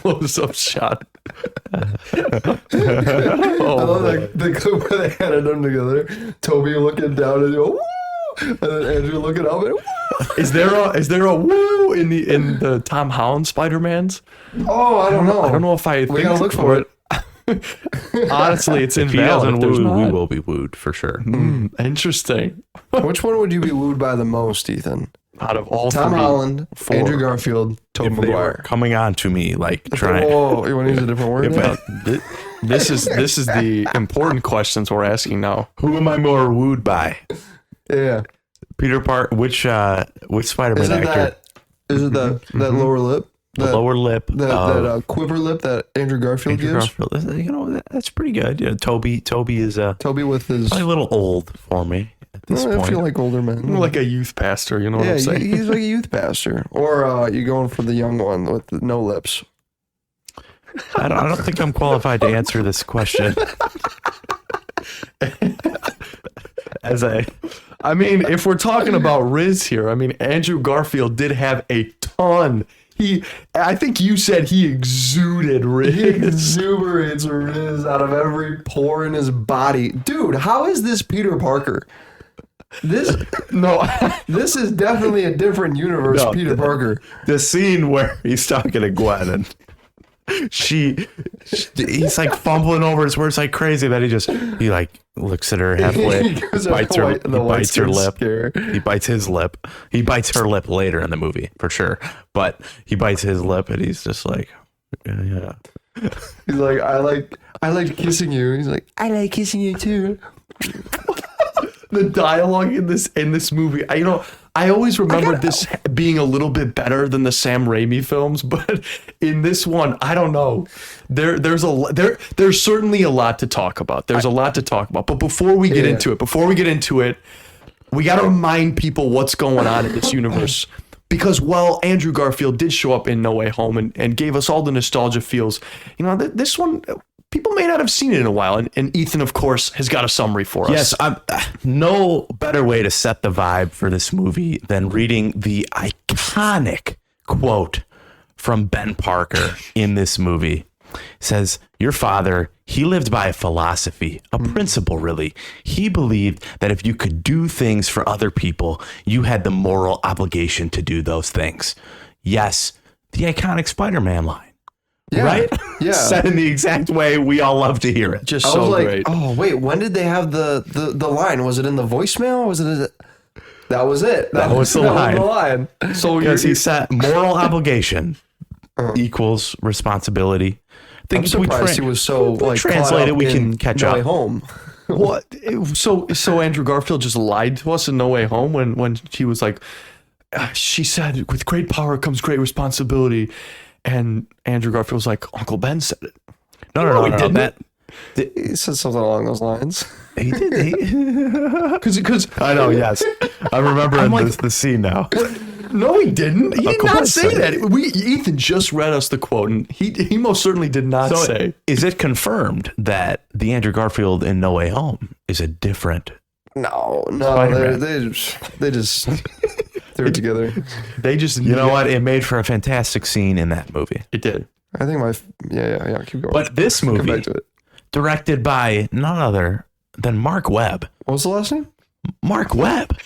close-up shot. I love the clip where they had them together. Toby looking down and go, woo! And then Andrew looking up and woo! Is there a woo in the Tom Holland Spider-Mans? Oh, I don't know. I don't know if we gotta look for it. Honestly, it's if he invalid. doesn't woo, we will be wooed for sure. Interesting. Which one would you be wooed by the most, Ethan? Out of all Tom three, Holland, four. Andrew Garfield, Tobey If they were Maguire. coming on to me like trying. Oh, you want to use a different word? This is the important questions we're asking now. Who am I more wooed by? Yeah. Peter Parker. Which Spider-Man Is it actor? that lower lip? The lower lip. That quiver lip that Andrew Garfield Andrew gives? Garfield. You know, that's pretty good. Yeah, Toby is Toby with his... probably a little old for me at this point. I feel like older men. More like a youth pastor, you know what I'm saying? He's like a youth pastor. Or you going for the young one with the no lips. I don't think I'm qualified to answer this question. I mean, if we're talking about rizz here, I mean, Andrew Garfield did have a ton. I think you said he exuded rizz. He exuberates rizz out of every pore in his body. Dude, how is this Peter Parker? This is definitely a different universe, Peter Parker. The scene where he's talking to Gwen and he's like fumbling over his words like crazy. That he like looks at her halfway, bites her lip. He bites his lip. He bites her lip later in the movie for sure, but he bites his lip and he's just like, yeah. He's like, I like kissing you. He's like, I like kissing you too. The dialogue in this movie, I always remember this being a little bit better than the Sam Raimi films, but in this one, I don't know. There's certainly a lot to talk about. There's a lot to talk about. But before we get into it, we got to remind people what's going on in this universe. Because while Andrew Garfield did show up in No Way Home and gave us all the nostalgia feels, this one, people may not have seen it in a while. And Ethan, of course, has got a summary for us. Yes, no better way to set the vibe for this movie than reading the iconic quote from Ben Parker in this movie. It says, your father, he lived by a philosophy, a principle, really. He believed that if you could do things for other people, you had the moral obligation to do those things. Yes, the iconic Spider-Man line. Yeah, right? Yeah. Said in the exact way we all love to hear it. Just I so was like, great. oh, wait, when did they have the line? Was it in the voicemail? That was it. That was the line. So because he said moral obligation equals responsibility. I think I'm surprised he was so like translated. We can catch No up. Way Home. What? So Andrew Garfield just lied to us in No Way Home when he was like, she said, with great power comes great responsibility. And Andrew Garfield was like, Uncle Ben said it. No, he didn't. He said something along those lines. He did. Because I know, yes. I remember the scene now. No, he didn't. He did Uncle not Ben say said that. Ethan just read us the quote, and he most certainly did not say. Is it confirmed that the Andrew Garfield in No Way Home is a different? No, they just threw it together. They just, you know what? It made for a fantastic scene in that movie. It did. I think yeah. Keep going. But this Come movie, back to it. directed by none other than Mark Webb. What was the last name? Mark Webb.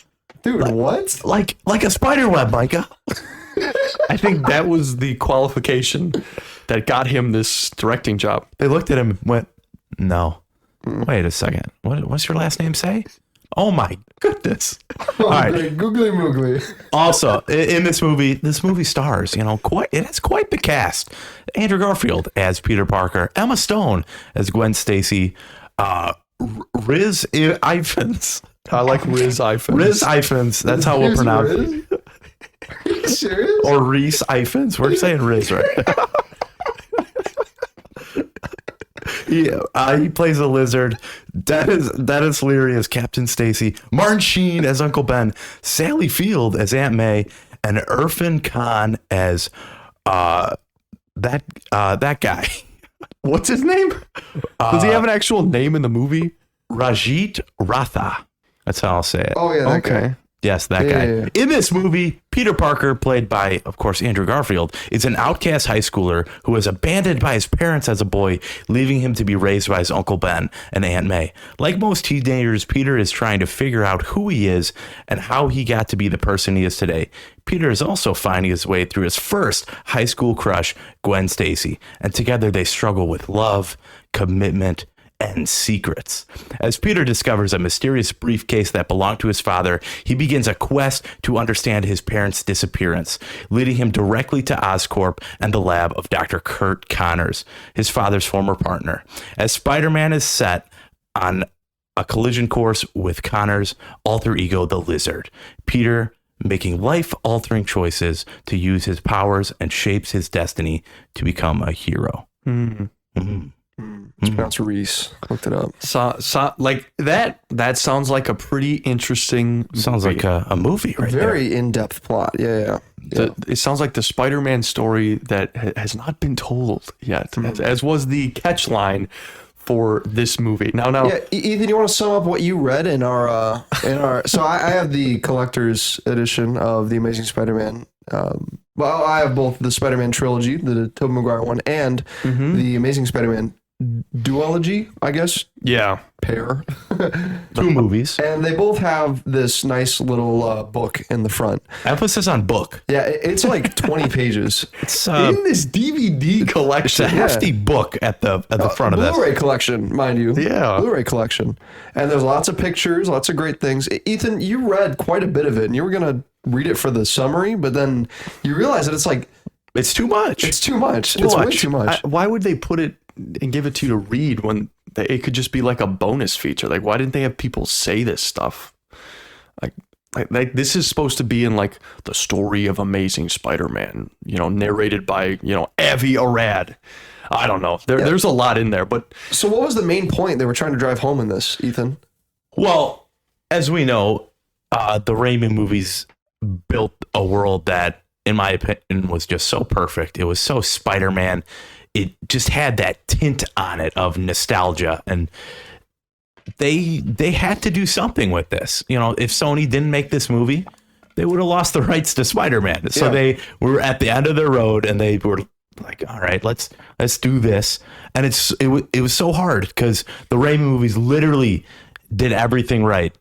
Dude, what? Like a spider web, Micah. I think that was the qualification that got him this directing job. They looked at him and went, no. Wait a second. What's your last name say? Oh my goodness. Oh, All right. great. Googly moogly. Also, in this movie stars, it has quite the cast. Andrew Garfield as Peter Parker, Emma Stone as Gwen Stacy, Rizz Ifans. I like Rizz Ifans. Rizz Ifans. That's how we'll pronounce it. Are you serious? Or Reese Ifans. We're saying Rizz right. He plays a lizard. Dennis Leary as Captain Stacy. Martin Sheen as Uncle Ben. Sally Field as Aunt May. And Irfan Khan as that guy. What's his name? Does he have an actual name in the movie? Rajit Ratha. That's how I'll say it. Oh yeah. That guy. Yes, that guy. Yeah. In this movie, Peter Parker, played by, of course, Andrew Garfield, is an outcast high schooler who was abandoned by his parents as a boy, leaving him to be raised by his Uncle Ben and Aunt May. Like most teenagers, Peter is trying to figure out who he is and how he got to be the person he is today. Peter is also finding his way through his first high school crush, Gwen Stacy, and together they struggle with love, commitment, and secrets. As Peter discovers a mysterious briefcase that belonged to his father, he begins a quest to understand his parents' disappearance, leading him directly to Oscorp and the lab of Dr. Kurt Connors, his father's former partner. As Spider-Man is set on a collision course with Connors' alter ego, the Lizard, Peter making life-altering choices to use his powers and shapes his destiny to become a hero. It's pronounced Reese. Looked it up. So like that sounds like a pretty interesting Sounds movie. like a movie right there. Very in-depth plot. Yeah. It sounds like the Spider-Man story that has not been told yet, as was the catch line for this movie. Now, Yeah, Ethan, you want to sum up what you read in our So I have the collector's edition of the Amazing Spider-Man. Well, I have both the Spider-Man trilogy, the Tobey Maguire one, and the Amazing Spider-Man duology, I guess. yeah, Pair. 2 movies. And they both have this nice little book in the front. Emphasis on book. Yeah, it's like 20 pages. It's in this DVD collection. a hefty book at the front of this. Blu-ray collection, mind you. Yeah. Blu-ray collection. And there's lots of pictures, lots of great things. Ethan, you read quite a bit of it, and you were going to read it for the summary, but then you realize that it's like, It's too much. it's too much. It's way too much. Why would they put it and give it to you to read when it could just be like a bonus feature? Like, why didn't they have people say this stuff? Like this is supposed to be in like the story of Amazing Spider-Man, narrated by, Avi Arad. I don't know. There's a lot in there, but So what was the main point they were trying to drive home in this, Ethan? Well, as we know, the Raimi movies built a world that, in my opinion, was just so perfect. It was so Spider-Man. It just had that tint on it of nostalgia, and they had to do something with this. If Sony didn't make this movie, they would have lost the rights to Spider-Man. So they were at the end of their road, and they were like, all right, let's do this. And it was so hard because the Raimi movies literally did everything right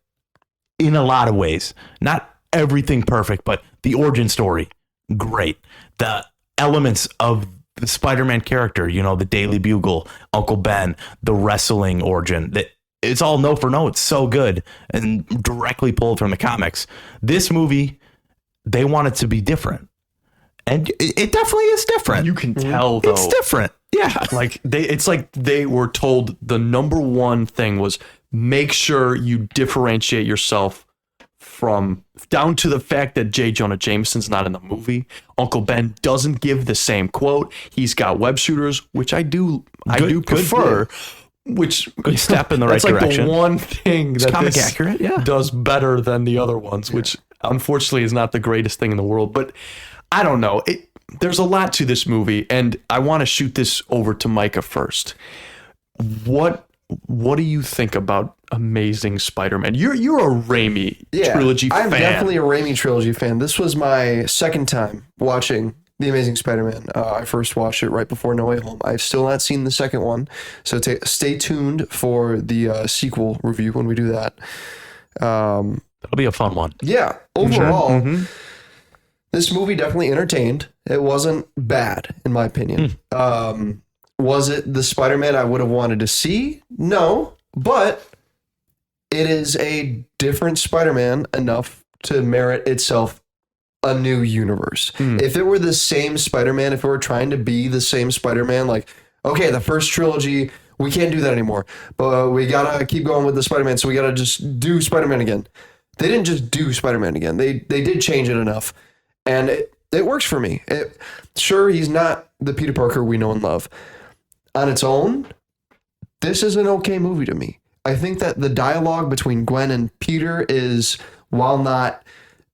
in a lot of ways. Not everything perfect, but the origin story, great. The elements of the Spider-Man character, the Daily Bugle, Uncle Ben, the wrestling origin, that it's all note for note. It's so good and directly pulled from the comics. This movie, they want it to be different. And it definitely is different. you can tell though. It's different. Yeah. It's like they were told the number one thing was make sure you differentiate yourself from down to the fact that J. Jonah Jameson's not in the movie. Uncle Ben doesn't give the same quote. He's got web shooters, which I do prefer. Which Good step in the right that's like direction. the one thing that comic this accurate, yeah. does better than the other ones, which unfortunately is not the greatest thing in the world. But I don't know. There's a lot to this movie, and I want to shoot this over to Micah first. What do you think about Amazing Spider-Man? You're a Raimi trilogy fan. I'm definitely a Raimi trilogy fan. This was my second time watching The Amazing Spider-Man. I first watched it right before No Way Home. I've still not seen the second one, so stay tuned for the sequel review when we do that. That'll be a fun one. Yeah, overall, this movie definitely entertained. It wasn't bad, in my opinion. Was it the Spider-Man I would have wanted to see? No, but it is a different Spider-Man enough to merit itself a new universe. If it were the same Spider-Man, if it were trying to be the same Spider-Man, like, okay, the first trilogy, we can't do that anymore, but we gotta keep going with the Spider-Man, so we gotta just do Spider-Man again. They didn't just do Spider-Man again. They did change it enough, and it works for me. Sure, he's not the Peter Parker we know and love. On its own, this is an okay movie to me. I think that the dialogue between Gwen and Peter is, while not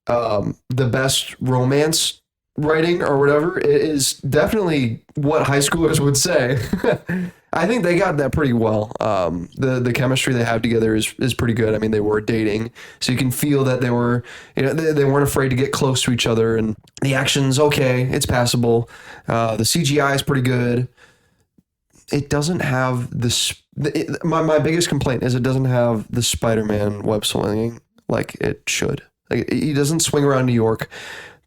the best romance writing or whatever, it is definitely what high schoolers would say. I think they got that pretty well. The chemistry they have together is pretty good. I mean, they were dating, so you can feel that they were, they weren't afraid to get close to each other, and the action's okay. It's passable. The CGI is pretty good. It doesn't have this. My biggest complaint is it doesn't have the Spider-Man web swinging like it should. Like, he doesn't swing around New York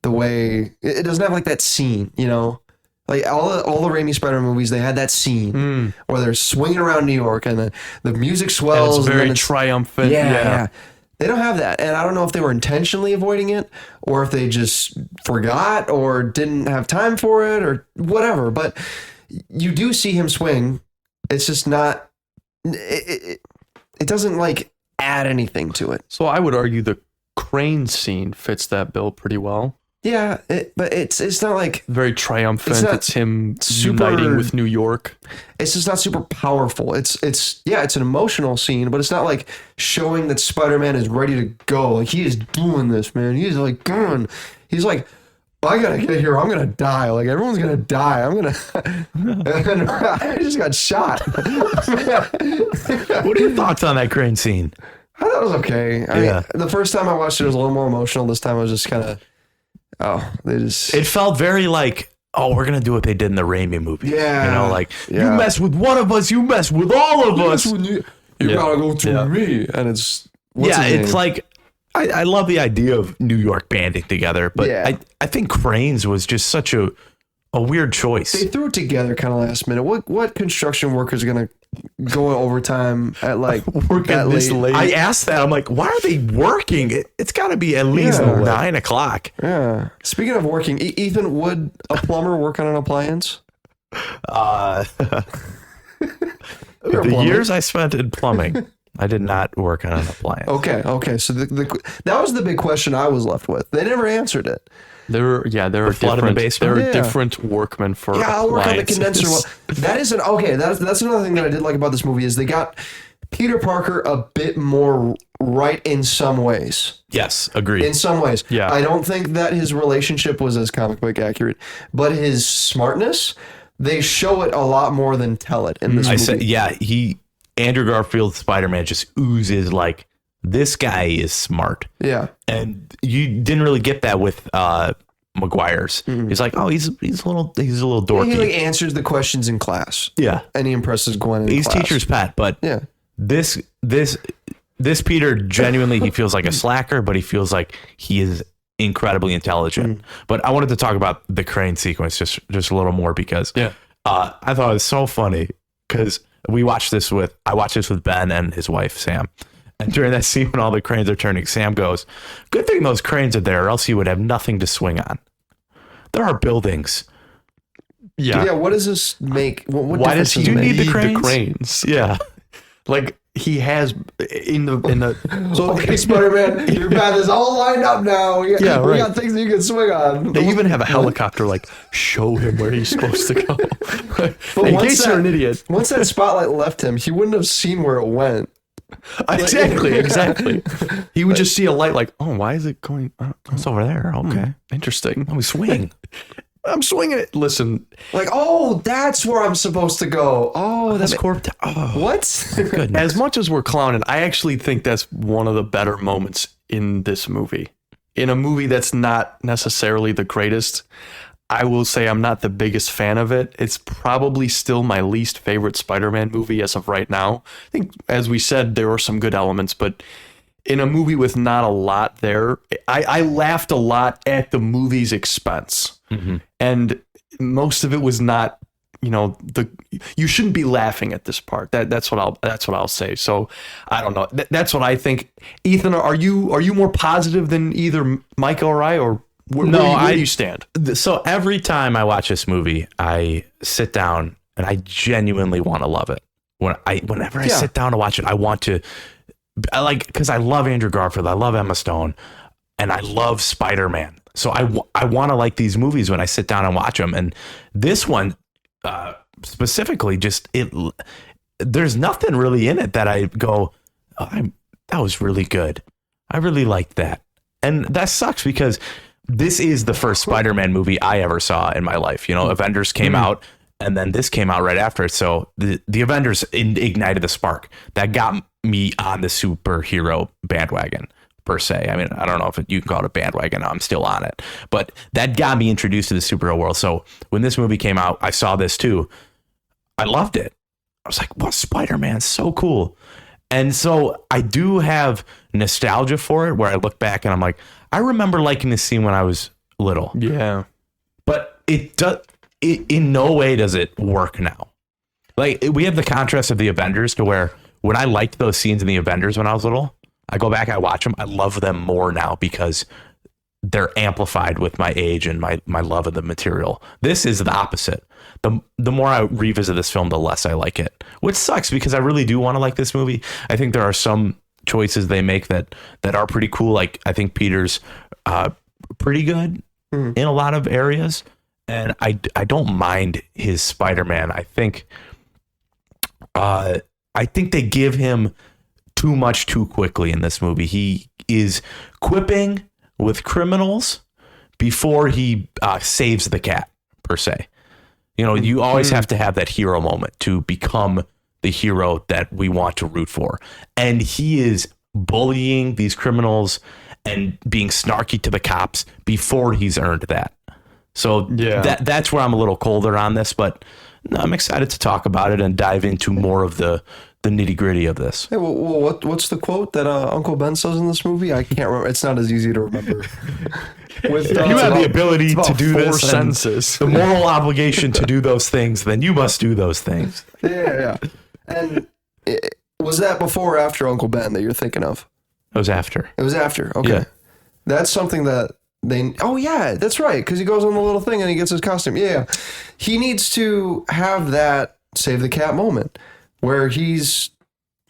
the way it doesn't have like that scene, Like all the Raimi Spider-Man movies, they had that scene where they're swinging around New York and the music swells. And it's very triumphant. Yeah. They don't have that. And I don't know if they were intentionally avoiding it or if they just forgot or didn't have time for it or whatever. But you do see him swing. It's just not, it doesn't like add anything to it. So I would argue the crane scene fits that bill pretty well. Yeah, but it's not like very triumphant. It's him super, uniting with New York. It's just not super powerful. It's an emotional scene, but it's not like showing that Spider-Man is ready to go. Like, he is doing this, man. He's like going. He's like, I gotta get here. I'm gonna die. Like, everyone's gonna die. I just got shot. What are your thoughts on that crane scene? I thought it was okay. I mean, the first time I watched it was a little more emotional. This time I was just kind of. It felt very like, we're going to do what they did in the Raimi movie. Yeah. You mess with one of us, you mess with all of us. You gotta go through me. And it's, it's like, I love the idea of New York banding together, but I think Cranes was just such a weird choice. They threw it together kind of last minute. What construction workers are going to go overtime at working this late? I asked that. I'm like, why are they working? It's got to be at least 9 o'clock. Yeah. Speaking of working, Ethan, would a plumber work on an appliance? The years I spent in plumbing, I did not work on an appliance. Okay. So that was the big question I was left with. They never answered it. There are flood in the basement. There are different workmen for I'll work on the condenser. That is that's another thing that I did like about this movie is they got Peter Parker a bit more right in some ways. Yes, agreed. In some ways. Yeah. I don't think that his relationship was as comic book accurate, but his smartness, they show it a lot more than tell it in this movie. Andrew Garfield's Spider-Man just oozes like, this guy is smart. Yeah. And you didn't really get that with Maguire's. He's like, he's a little dorky. He like answers the questions in class. Yeah. And he impresses Gwen in he's class. Teacher's pet, but this Peter genuinely, he feels like a slacker, but he feels like he is incredibly intelligent. But I wanted to talk about the crane sequence just a little more because I thought it was so funny because I watched this with Ben and his wife, Sam. And during that scene when all the cranes are turning, Sam goes, good thing those cranes are there or else you would have nothing to swing on. There are buildings. Yeah. What does this make? Why does he need the cranes? cranes? Yeah. Like he has in the so okay, Spider-Man, your path is all lined up now. We got things that you can swing on. They even have a helicopter like show him where he's supposed to go. But in case you're an idiot. Once that spotlight left him, he wouldn't have seen where it went. Exactly. He would just see a light like, why is it going? It's over there. Okay. Interesting. Let me swing. I'm swinging it. Listen. Like, that's where I'm supposed to go. That's Corp. What? Goodness. As much as we're clowning, I actually think that's one of the better moments in this movie. In a movie that's not necessarily the greatest, I will say I'm not the biggest fan of it. It's probably still my least favorite Spider-Man movie as of right now. I think, as we said, there are some good elements, but in a movie with not a lot there, I laughed a lot at the movie's expense. And most of it was not, you shouldn't be laughing at this part. That's what I'll say. So I don't know. That's what I think. Ethan, are you more positive than either Micah or I, or where do you stand? So every time I watch this movie, I sit down and I genuinely want to love it. Whenever I sit down to watch it, because I love Andrew Garfield, I love Emma Stone, and I love Spider-Man. So I want to like these movies when I sit down and watch them. And this one specifically, there's nothing really in it that I go, that was really good. I really liked that. And that sucks because this is the first Spider-Man movie I ever saw in my life. Avengers came out And then this came out right after it. So the Avengers ignited the spark that got me on the superhero bandwagon per se. I mean, I don't know if you can call it a bandwagon. I'm still on it, but that got me introduced to the superhero world. So when this movie came out, I saw this too. I loved it. I was like, well, Spider-Man's so cool. And so I do have nostalgia for it where I look back and I'm like, I remember liking this scene when I was little. Yeah. But in no way does it work now. Like, we have the contrast of the Avengers to where when I liked those scenes in the Avengers when I was little, I go back, I watch them. I love them more now because they're amplified with my age and my love of the material. This is the opposite. The more I revisit this film, the less I like it, which sucks because I really do want to like this movie. I think there are some choices they make that are pretty cool. Like, I think Peter's pretty good in a lot of areas, and I don't mind his Spider-Man. I think they give him too much too quickly in this movie. He is quipping with criminals before he saves the cat, per se. You know, you always have to have that hero moment to become the hero that we want to root for. And he is bullying these criminals and being snarky to the cops before he's earned that. So that's where I'm a little colder on this, but I'm excited to talk about it and dive into more of the nitty gritty of this. Hey, well, what's the quote that Uncle Ben says in this movie? I can't remember. It's not as easy to remember. You have the ability to do this. Sentences. The moral obligation to do those things, then you must do those things. Yeah. And was that before or after Uncle Ben that you're thinking of? It was after. It was after. Okay. Yeah. That's something that oh yeah, that's right. Cause he goes on the little thing and he gets his costume. Yeah. He needs to have that save the cat moment where he's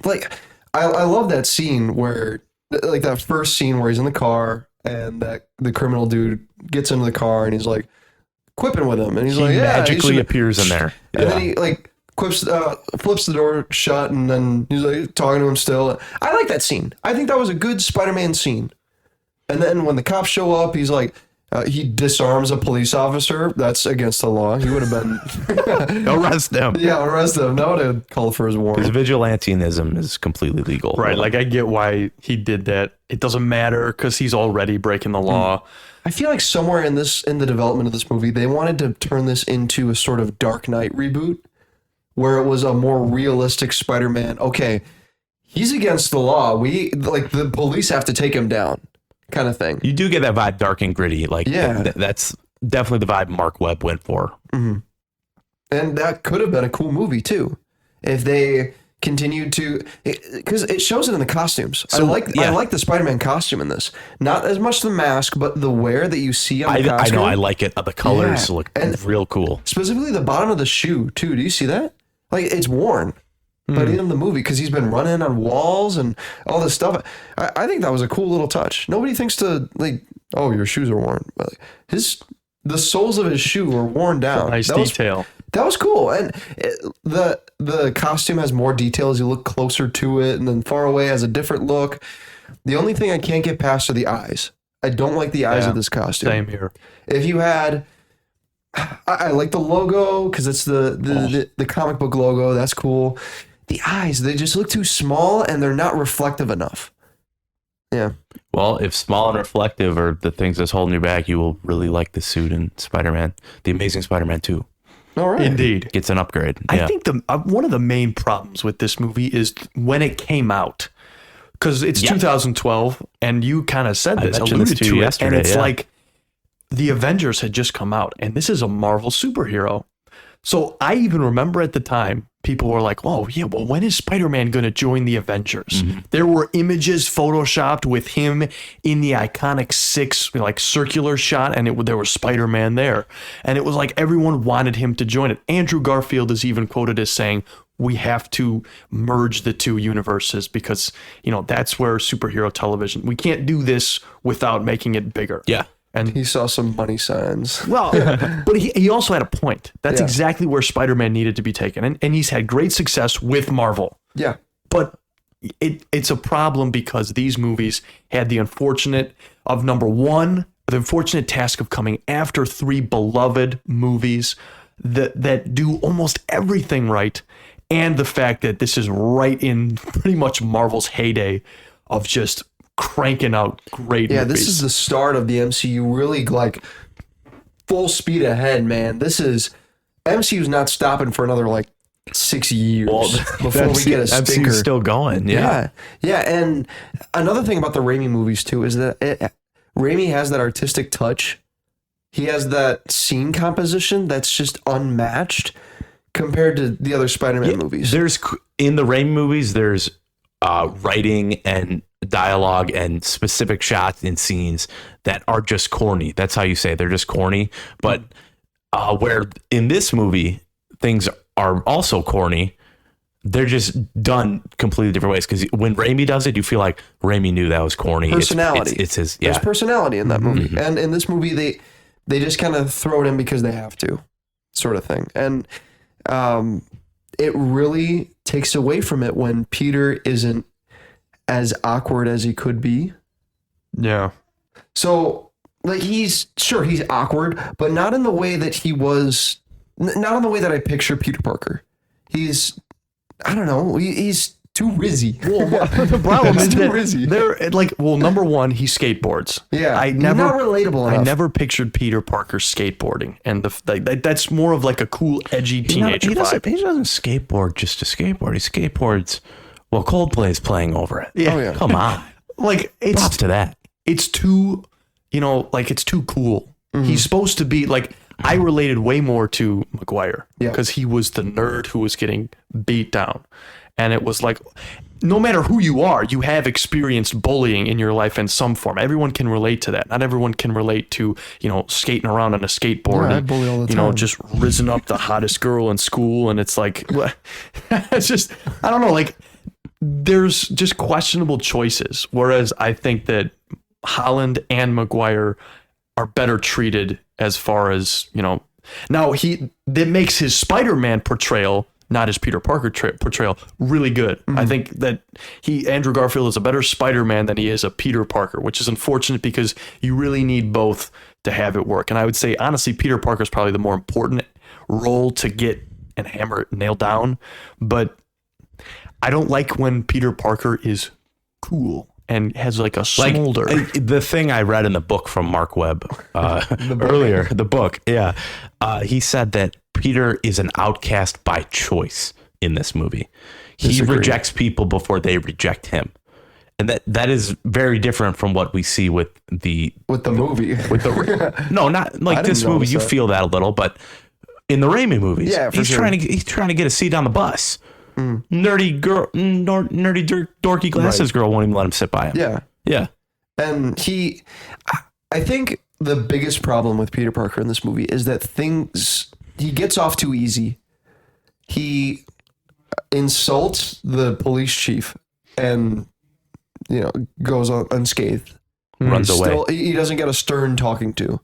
like, I love that scene where like that first scene where he's in the car and that the criminal dude gets into the car and he's like quipping with him and he's like, yeah, magically appears in there. And then he like flips the door shut and then he's like talking to him still. I like that scene. I think that was a good Spider-Man scene. And then when the cops show up, he's like, he disarms a police officer. That's against the law. He would have been arrest him. Yeah, arrest him. That would have called for his warrant. Because vigilantism is completely legal. Right. Like, I get why he did that. It doesn't matter because he's already breaking the law. I feel like somewhere in the development of this movie, they wanted to turn this into a sort of Dark Knight reboot where it was a more realistic Spider-Man. Okay, he's against the law. The police have to take him down. Kind of thing. You do get that vibe, dark and gritty. Like, that's definitely the vibe Mark Webb went for. Mm-hmm. And that could have been a cool movie too, if they continued to, because it shows it in the costumes. I like the Spider-Man costume in this. Not as much the mask, but the wear that you see on the costume. I know, I like it. The colors look real cool. Specifically the bottom of the shoe too. Do you see that? Like, it's worn. But in the movie, because he's been running on walls and all this stuff, I think that was a cool little touch. Nobody thinks to like, oh, your shoes are worn. But the soles of his shoe are worn down. Nice detail. That was cool, and the costume has more detail as you look closer to it, and then far away has a different look. The only thing I can't get past are the eyes. I don't like the eyes of this costume. Same here. If you had, I like the logo because it's the comic book logo. That's cool. The eyes, they just look too small and they're not reflective enough. Yeah. Well, if small and reflective are the things that's holding you back, you will really like the suit in Spider-Man, The Amazing Spider-Man 2. All right. Indeed. Gets an upgrade. I think one of the main problems with this movie is when it came out. Because it's 2012, and you kind of said this, alluded to it, yesterday, and it's like the Avengers had just come out, and this is a Marvel superhero. So I even remember at the time, people were like, oh, yeah, well, when is Spider-Man going to join the Avengers? Mm-hmm. There were images photoshopped with him in the iconic 6, circular shot, and there was Spider-Man there. And it was like everyone wanted him to join it. Andrew Garfield is even quoted as saying, we have to merge the two universes because, that's where superhero television, we can't do this without making it bigger. Yeah. And he saw some money signs. Well, but he also had a point. That's exactly where Spider-Man needed to be taken. And he's had great success with Marvel. Yeah. But it's a problem because these movies had the unfortunate task of coming after 3 beloved movies that do almost everything right, and the fact that this is right in pretty much Marvel's heyday of just cranking out great movies. This is the start of the MCU really like full speed ahead, man. MCU's not stopping for another like 6 years before we get a stinker. MCU's still going. Yeah. And another thing about the Raimi movies too is that Raimi has that artistic touch. He has that scene composition that's just unmatched compared to the other Spider-Man movies. In the Raimi movies, there's writing and dialogue and specific shots and scenes that are just corny. That's how you say it. They're just corny. But where in this movie things are also corny, they're just done completely different ways. Because when Raimi does it, you feel like Raimi knew that was corny. Personality. It's his. There's personality in that movie, and in this movie they just kind of throw it in because they have to, sort of thing. And it really takes away from it when Peter isn't as awkward as he could be. Yeah. So like he's awkward, but not in the way that he was. Not in the way that I picture Peter Parker. He's too rizzy. Well, the problem is that they're like, number one, he skateboards. Yeah, not relatable enough. I never pictured Peter Parker skateboarding, and that's more of like a cool, edgy teenager vibe. He doesn't skateboard just to skateboard. He skateboards while Coldplay's playing over it. Yeah. Oh, yeah. Come on. Like Props to that. It's too, it's too cool. Mm-hmm. He's supposed to be like. I related way more to Maguire because he was the nerd who was getting beat down. And it was like, no matter who you are, you have experienced bullying in your life in some form. Everyone can relate to that. Not everyone can relate to, skating around on a skateboard I bully all the time. just rizzing up the hottest girl in school. And it's like, it's just, I don't know, like there's just questionable choices. Whereas I think that Holland and Maguire are better treated as far as, now that makes his Spider-Man portrayal, not his Peter Parker portrayal, really good. Mm-hmm. I think that Andrew Garfield is a better Spider-Man than he is a Peter Parker, which is unfortunate because you really need both to have it work. And I would say, honestly, Peter Parker is probably the more important role to get and hammer it nailed down. But I don't like when Peter Parker is cool and has like a smolder. The thing I read in the book from Mark Webb earlier, the book, he said that Peter is an outcast by choice in this movie. He rejects people before they reject him. And that is very different from what we see with the movie. No, not like this movie. You feel that a little, but in the Raimi movies, he's trying to get a seat on the bus. Nerdy dorky glasses girl won't even let him sit by him. Yeah. And I think the biggest problem with Peter Parker in this movie is that he gets off too easy. He insults the police chief and, goes unscathed. Runs away. He doesn't get a stern talking to.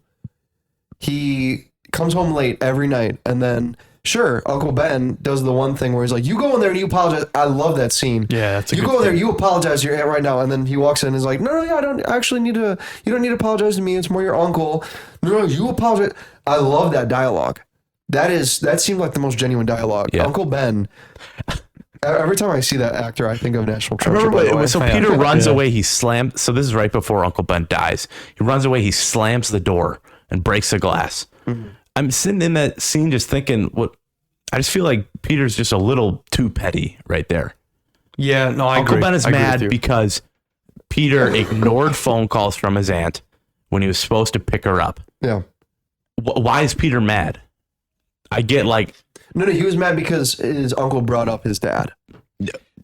He comes home late every night, and then sure, Uncle Ben does the one thing where he's like, you go in there and you apologize. I love that scene. Yeah, that's a you good go in there, thing. you apologize to your aunt right now, and then he walks in and is like, no, I don't actually need to, you don't need to apologize to me, it's more your uncle. No, you apologize. I love that dialogue. That seemed like the most genuine dialogue. Yeah. Uncle Ben, every time I see that actor, I think of National Treasure. So Peter runs away, he slams, so this is right before Uncle Ben dies. He runs away, he slams the door and breaks the glass. Mm-hmm. I'm sitting in that scene just thinking, I just feel like Peter's just a little too petty right there. Yeah, no, I Uncle agree. Ben is mad because Peter ignored phone calls from his aunt when he was supposed to pick her up. Yeah. Why is Peter mad? I get like... No, he was mad because his uncle brought up his dad.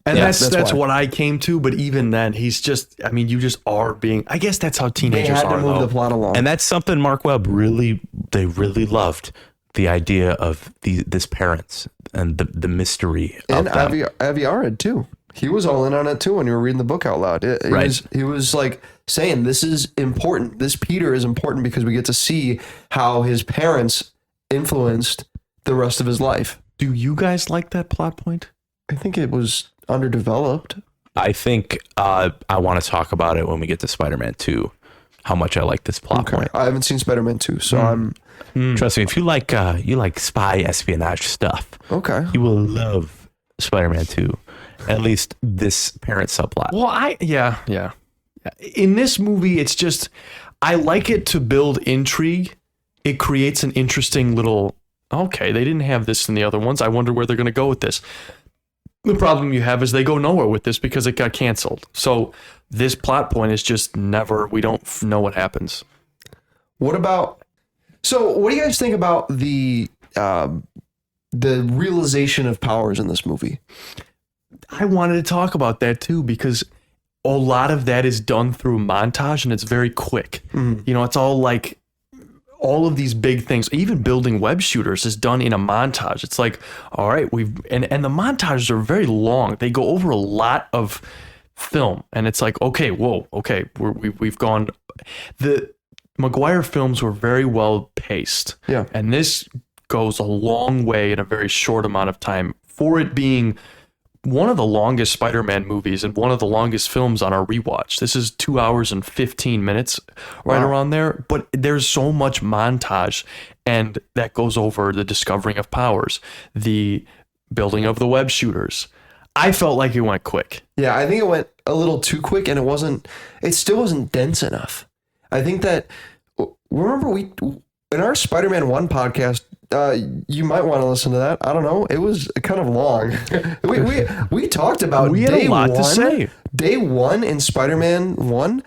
And that's what I came to, but even then, he's just, you just are being, I guess that's how teenagers are, They had to move the plot along. And that's something Mark Webb really loved, the idea of this parents and the mystery of them. And Avi Arad, too. He was all in on it, too, when you were reading the book out loud. He was like saying, this is important. This Peter is important because we get to see how his parents influenced the rest of his life. Do you guys like that plot point? I think it was underdeveloped. I think I want to talk about it when we get to Spider-Man 2, how much I like this plot point. I haven't seen Spider-Man 2, so Trust me, if you like spy espionage stuff, Okay. you will love Spider-Man 2. At least this parent subplot. Well, yeah. In this movie, it's just, I like it to build intrigue. It creates an interesting little, okay, they didn't have this in the other ones. I wonder where they're going to go with this. The problem you have is they go nowhere with this because it got canceled. So this plot point is just never, we don't know what happens. What do you guys think about the realization of powers in this movie? I wanted to talk about that too, because a lot of that is done through montage and it's very quick. It's all like, all of these big things, even building web shooters is done in a montage. It's like, all right, and the montages are very long. They go over a lot of film, and it's like, okay, we've gone. The Maguire films were very well paced, Yeah. and this goes a long way in a very short amount of time for it being one of the longest Spider-Man movies and one of the longest films on our rewatch. This is 2 hours and 15 minutes, right around there. But there's so much montage, and that goes over the discovering of powers, the building of the web shooters. I felt like it went quick. Yeah, I think it went a little too quick, and it still wasn't dense enough. I think that, remember in our Spider-Man 1 podcast, you might want to listen to that. I don't know. It was kind of long. we talked about We had a lot to say. Day 1 in Spider-Man 1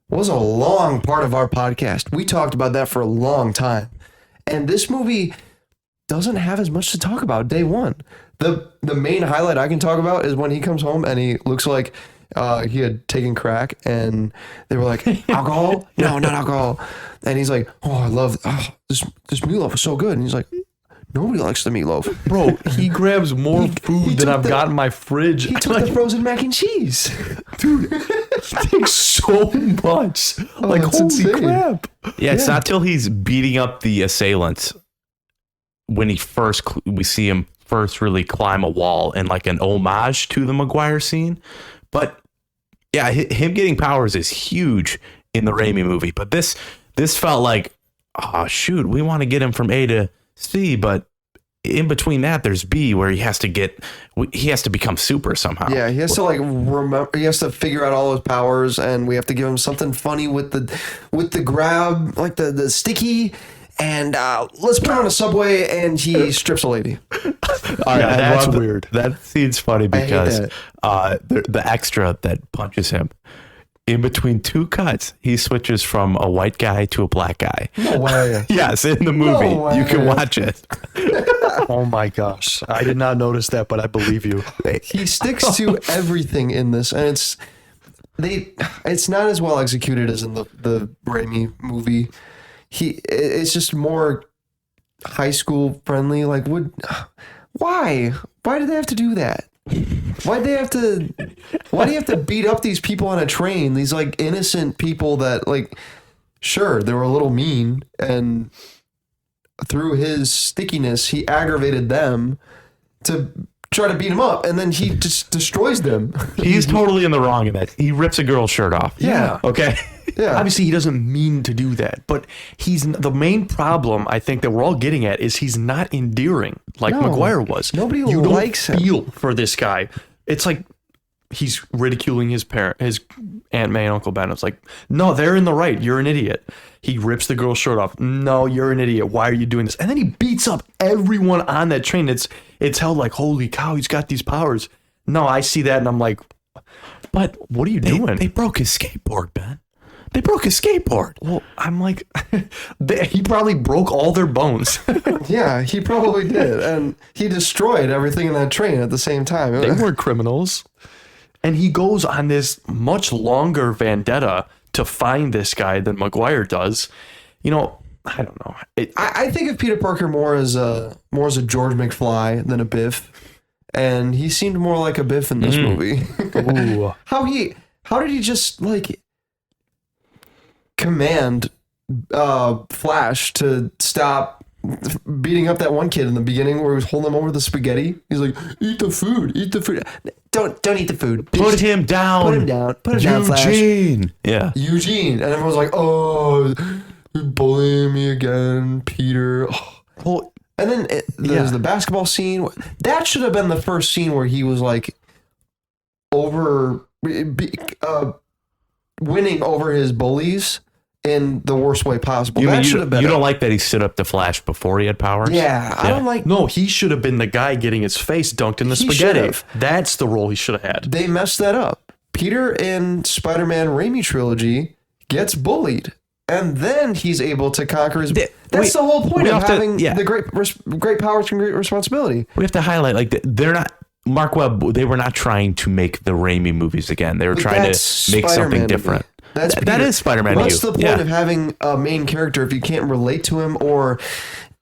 was a long part of our podcast. We talked about that for a long time. And this movie doesn't have as much to talk about day 1. The main highlight I can talk about is when he comes home and he looks like he had taken crack, and they were like, alcohol? No, not alcohol. And he's like, I love this meatloaf is so good. And he's like, nobody likes the meatloaf. Bro, he grabs more food than I've got in my fridge. He took the frozen mac and cheese. Dude, he takes so much. Like, that's holy insane. crap. Yeah, it's not till he's beating up the assailants when we see him first really climb a wall, and like an homage to the Maguire scene. But yeah, him getting powers is huge in the Raimi movie. But this felt like, oh shoot, we want to get him from A to C, but in between that, there's B, where he has to become super somehow. Yeah, he has to remember. He has to figure out all his powers, and we have to give him something funny with the grab, like the sticky. And let's put on a subway, and he strips a lady. All right, Yeah, that's weird. That scene's funny because I the extra that punches him, in between two cuts, he switches from a white guy to a black guy. No way. Yes, in the movie. way. You can watch it. Oh my gosh. I did not notice that, but I believe you. He sticks to everything in this, and it's not as well executed as in the Raimi movie. It's just more high school friendly. Like, why do they have to do that? Why do you have to beat up these people on a train? These like innocent people that, like, sure, they were a little mean, and through his stickiness, he aggravated them to try to beat him up, and then he just destroys them. He's totally in the wrong in that. He rips a girl's shirt off. Yeah. Okay. Yeah. Obviously, he doesn't mean to do that, but the main problem I think that we're all getting at is he's not endearing like No. Maguire was. Nobody you don't likes him. feel for this guy. It's like he's ridiculing his Aunt May and Uncle Ben. It's like, no, they're in the right. You're an idiot. He rips the girl's shirt off. No, you're an idiot. Why are you doing this? And then he beats up everyone on that train. It's held like, holy cow, he's got these powers. No, I see that and I'm like, but what are you doing? They broke his skateboard, Ben. They broke his skateboard. Well, I'm like, he probably broke all their bones. Yeah, he probably did. And he destroyed everything in that train at the same time. They weren't criminals. And he goes on this much longer vendetta to find this guy than Maguire does. You know, I don't know. I think of Peter Parker more as a George McFly than a Biff. And he seemed more like a Biff in this movie. Ooh. How did he just like command Flash to stop beating up that one kid in the beginning where he was holding him over the spaghetti? He's like, eat the food. Don't eat the food. Put him down. Put him down. Put him down, Flash. Eugene. Yeah. Eugene. And everyone's like, oh, You're bullying me again, Peter. Well, And then there's the basketball scene. That should have been the first scene where he was like winning over his bullies in the worst way possible. You That don't like that he stood up to Flash before he had powers? Yeah, I don't like. no, he should have been the guy getting his face dunked in the He spaghetti. should've. That's the role he should have had. They messed that up. Peter in Spider-Man Raimi trilogy gets bullied, and then he's able to conquer his. That's the whole point of having the great powers and great responsibility. We have to highlight, like, they're not. Mark Webb, they were not trying to make the Raimi movies again. They were trying to make something Spider-Man different. That is Spider-Man. What's the point of having a main character if you can't relate to him or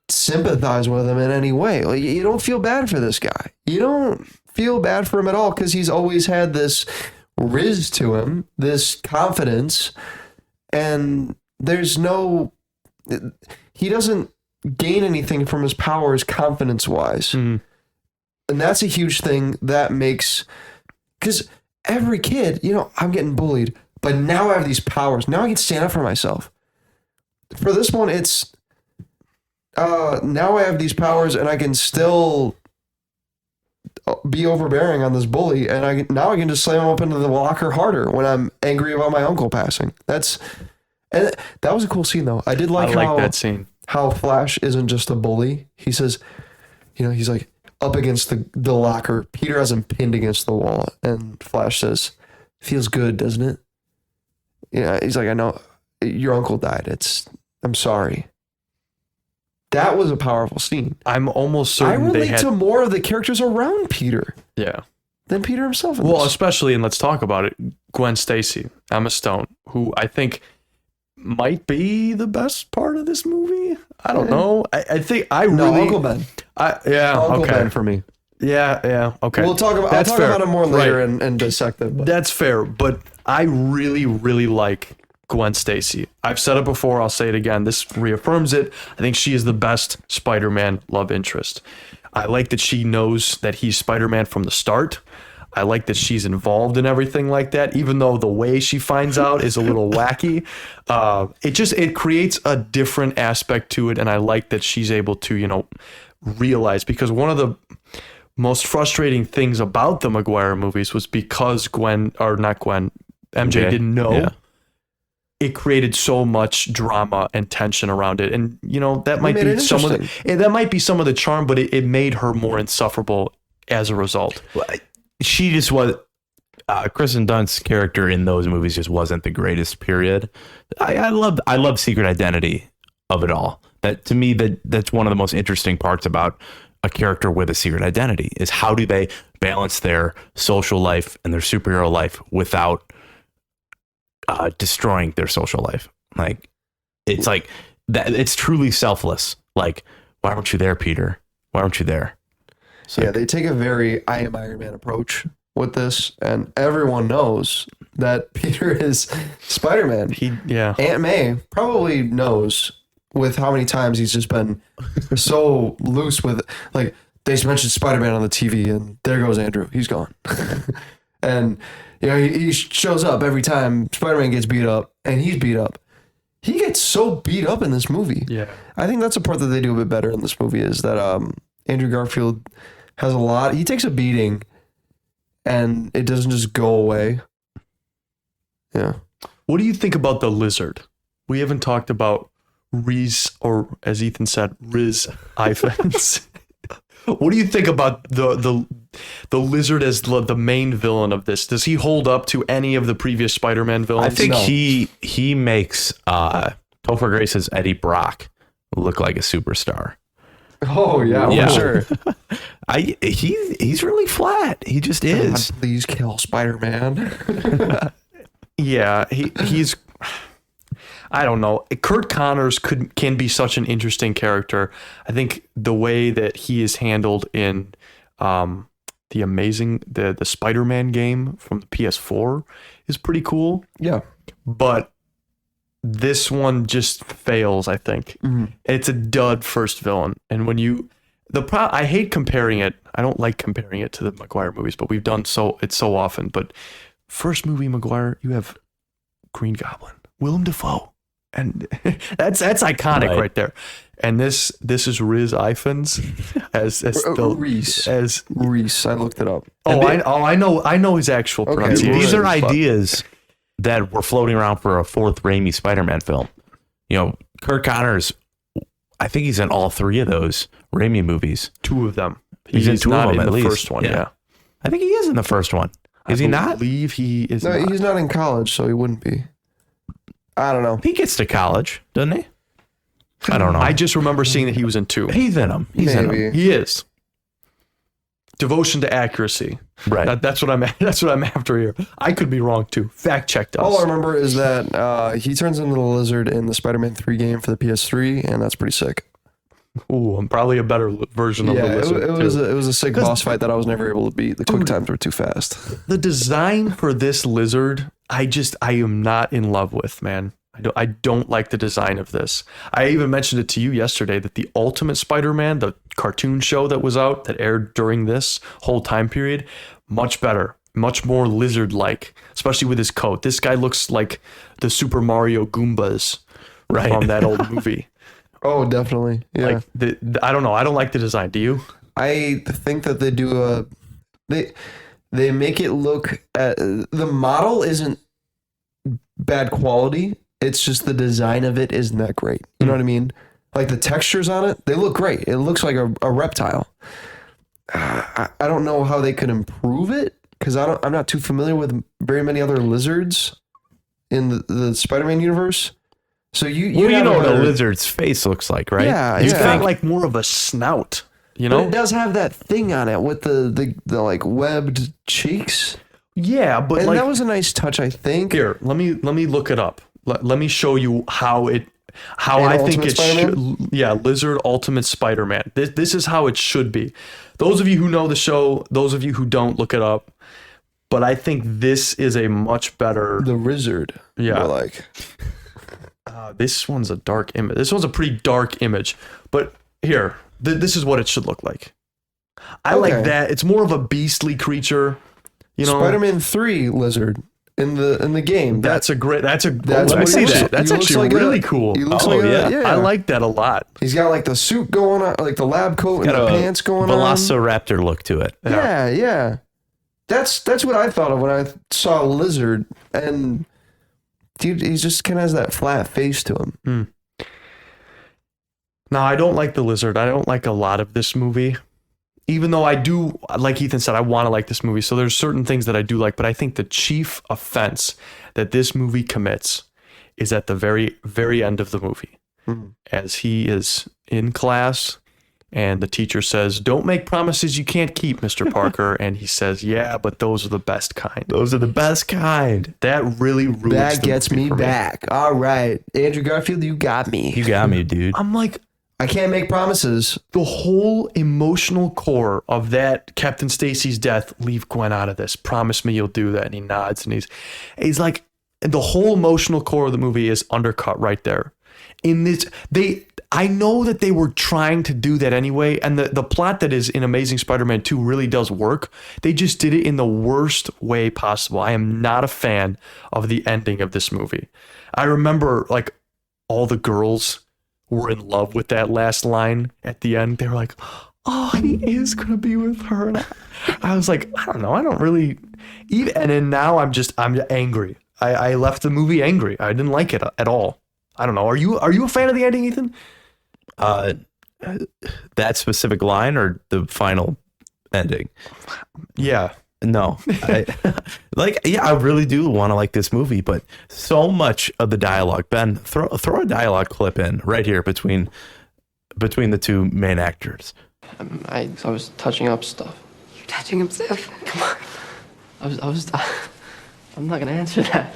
sympathize with him in any way? Like, you don't feel bad for this guy. You don't feel bad for him at all because he's always had this rizz to him, this confidence, and there's no. He doesn't gain anything from his powers confidence-wise. Mm. And that's a huge thing that makes, because every kid, I'm getting bullied, but now I have these powers. Now I can stand up for myself. For this one, it's, now I have these powers and I can still be overbearing on this bully. And now I can just slam him up into the locker harder when I'm angry about my uncle passing. And that was a cool scene though. I did like that scene. How Flash isn't just a bully. He says, he's like, up against the locker. Peter has him pinned against the wall, and Flash says, "Feels good, doesn't it?" Yeah, he's like, "I know your uncle died. I'm sorry." That was a powerful scene. I'm almost certain I relate to more of the characters around Peter. Yeah. Than Peter himself. Well, especially, and let's talk about it, Gwen Stacy, Emma Stone, who I think might be the best part of this movie. I don't know. I think Uncle Ben. Uncle Ben for me. Yeah. Okay. I'll talk about it more later and dissect it. But. That's fair, but I really, really like Gwen Stacy. I've said it before. I'll say it again. This reaffirms it. I think she is the best Spider-Man love interest. I like that she knows that he's Spider-Man from the start. I like that she's involved in everything like that, even though the way she finds out is a little wacky. It creates a different aspect to it, and I like that she's able to, realize, because one of the most frustrating things about the Maguire movies was because MJ didn't know. Yeah. It created so much drama and tension around it, and that might be some of the charm, but it made her more insufferable as a result. She just was. Kristen Dunst's character in those movies just wasn't the greatest. Period. I love Secret Identity of it all. That to me, that's one of the most interesting parts about a character with a secret identity is how do they balance their social life and their superhero life without destroying their social life. Like it's like that. It's truly selfless. Like, why weren't you there, Peter? Why weren't you there? So, they take a very I am Iron Man approach with this, and everyone knows that Peter is Spider-Man. Aunt May probably knows with how many times he's just been so loose with, like, they just mentioned Spider-Man on the TV, and there goes Andrew. He's gone. And, he shows up every time Spider-Man gets beat up, and he's beat up. He gets so beat up in this movie. Yeah. I think that's a part that they do a bit better in this movie is that Andrew Garfield has he takes a beating and it doesn't just go away. Yeah. What do you think about the lizard? We haven't talked about Rizz, or as Ethan said, Rizz Ifans. What do you think about the lizard as the main villain of this? Does he hold up to any of the previous Spider-Man villains? I think he makes Topher Grace's Eddie Brock look like a superstar. Oh yeah, for sure. He's really flat. He just is. God, please kill Spider-Man. Yeah, he's. I don't know. Kurt Connors can be such an interesting character. I think the way that he is handled in the Spider-Man game from the PS4 is pretty cool. Yeah, but this one just fails, I think. Mm-hmm. It's a dud first villain. And when I hate comparing it. I don't like comparing it to the Maguire movies, but we've done so often. But first movie Maguire, you have Green Goblin, Willem Dafoe. And that's iconic right there. And this is Rizz Ifans Reese. Reese. I looked it up. I know his actual pronunciation. These are ideas that were floating around for a fourth Raimi Spider-Man film. You know, Kurt Connors, I think he's in all three of those Raimi movies. 2 of them. He's in 2 of them in at the least. first one, yeah. I think he is in the first one. Is he not? I believe he is No, not. he's not in college, so he wouldn't be. I don't know. He gets to college, doesn't he? I don't know. I just remember seeing that he was in 2. He's in them. He's in them. Maybe. He is. Devotion to accuracy. Right. That's what I'm after here. I could be wrong too. Fact checked us. All I remember is that he turns into the lizard in the Spider-Man 3 game for the PS3, and that's pretty sick. Ooh, I'm probably a better version of the lizard. It was a sick boss fight that I was never able to beat. The quick times were too fast. The design for this lizard, I am not in love with, man. I don't like the design of this. I even mentioned it to you yesterday that the Ultimate Spider-Man, the cartoon show that was out that aired during this whole time period, much better, much more lizard-like, especially with his coat. This guy looks like the Super Mario Goombas from that old movie. Oh, definitely. Yeah. Like I don't know. I don't like the design. Do you? I think that they make it look the model isn't bad quality. It's just the design of it isn't that great. You know what I mean? Like the textures on it, they look great. It looks like a reptile. I don't know how they could improve it because I'm not too familiar with very many other lizards in the Spider-Man universe. So you know what a lizard's face looks like, right? Yeah, It's got like more of a snout. You know, but it does have that thing on it with the like webbed cheeks. Yeah, but And like that was a nice touch, I think. here, let me look it up. Let me show you how I think Ultimate it should. Yeah, Lizard Ultimate Spider-Man. This is how it should be. Those of you who know the show, those of you who don't, look it up. But I think this is a much better. The Rizzard. Yeah. Like. This one's a dark image. This one's a pretty dark image. But here, this is what it should look like. I like that. It's more of a beastly creature. You know, Spider-Man 3 Lizard in the game. That's what actually he looks really like cool. He looks I like that a lot. He's got like the suit going on, like the lab coat and the pants going on. Velociraptor look to it. Yeah. That's what I thought of when I saw Lizard, and dude, he just kind of has that flat face to him. No, I don't like the Lizard. I don't like a lot of this movie. Even though I do, like Ethan said, I want to like this movie. So there's certain things that I do like, but I think the chief offense that this movie commits is at the very, very end of the movie. As he is in class and the teacher says, "Don't make promises you can't keep, Mr. Parker." And he says, "Yeah, but those are the best kind." Those are the best kind. That really ruins That the gets movie me for back. All right, Andrew Garfield, you got me. You got me, dude. I'm like, I can't make promises. the whole emotional core of that Captain Stacy's death, leave Gwen out of this. Promise me you'll do that. And he nods and he's like, the whole emotional core of the movie is undercut right there. In this, I know that they were trying to do that anyway. And the plot that is in Amazing Spider-Man 2 really does work. They just did it in the worst way possible. I am not a fan of the ending of this movie. I remember like all the girls were in love with that last line at the end. They were like, "Oh, he is gonna be with her." And I was like, I don't know. I don't really. And then now I'm angry. I left the movie angry. I didn't like it at all. I don't know. Are you a fan of the ending, Ethan? That specific line or the final ending? Yeah. No, I really do want to like this movie, but so much of the dialogue, Ben, throw a dialogue clip in right here between the two main actors. I was touching up stuff. You're touching up stuff. Come on. I'm not gonna answer that.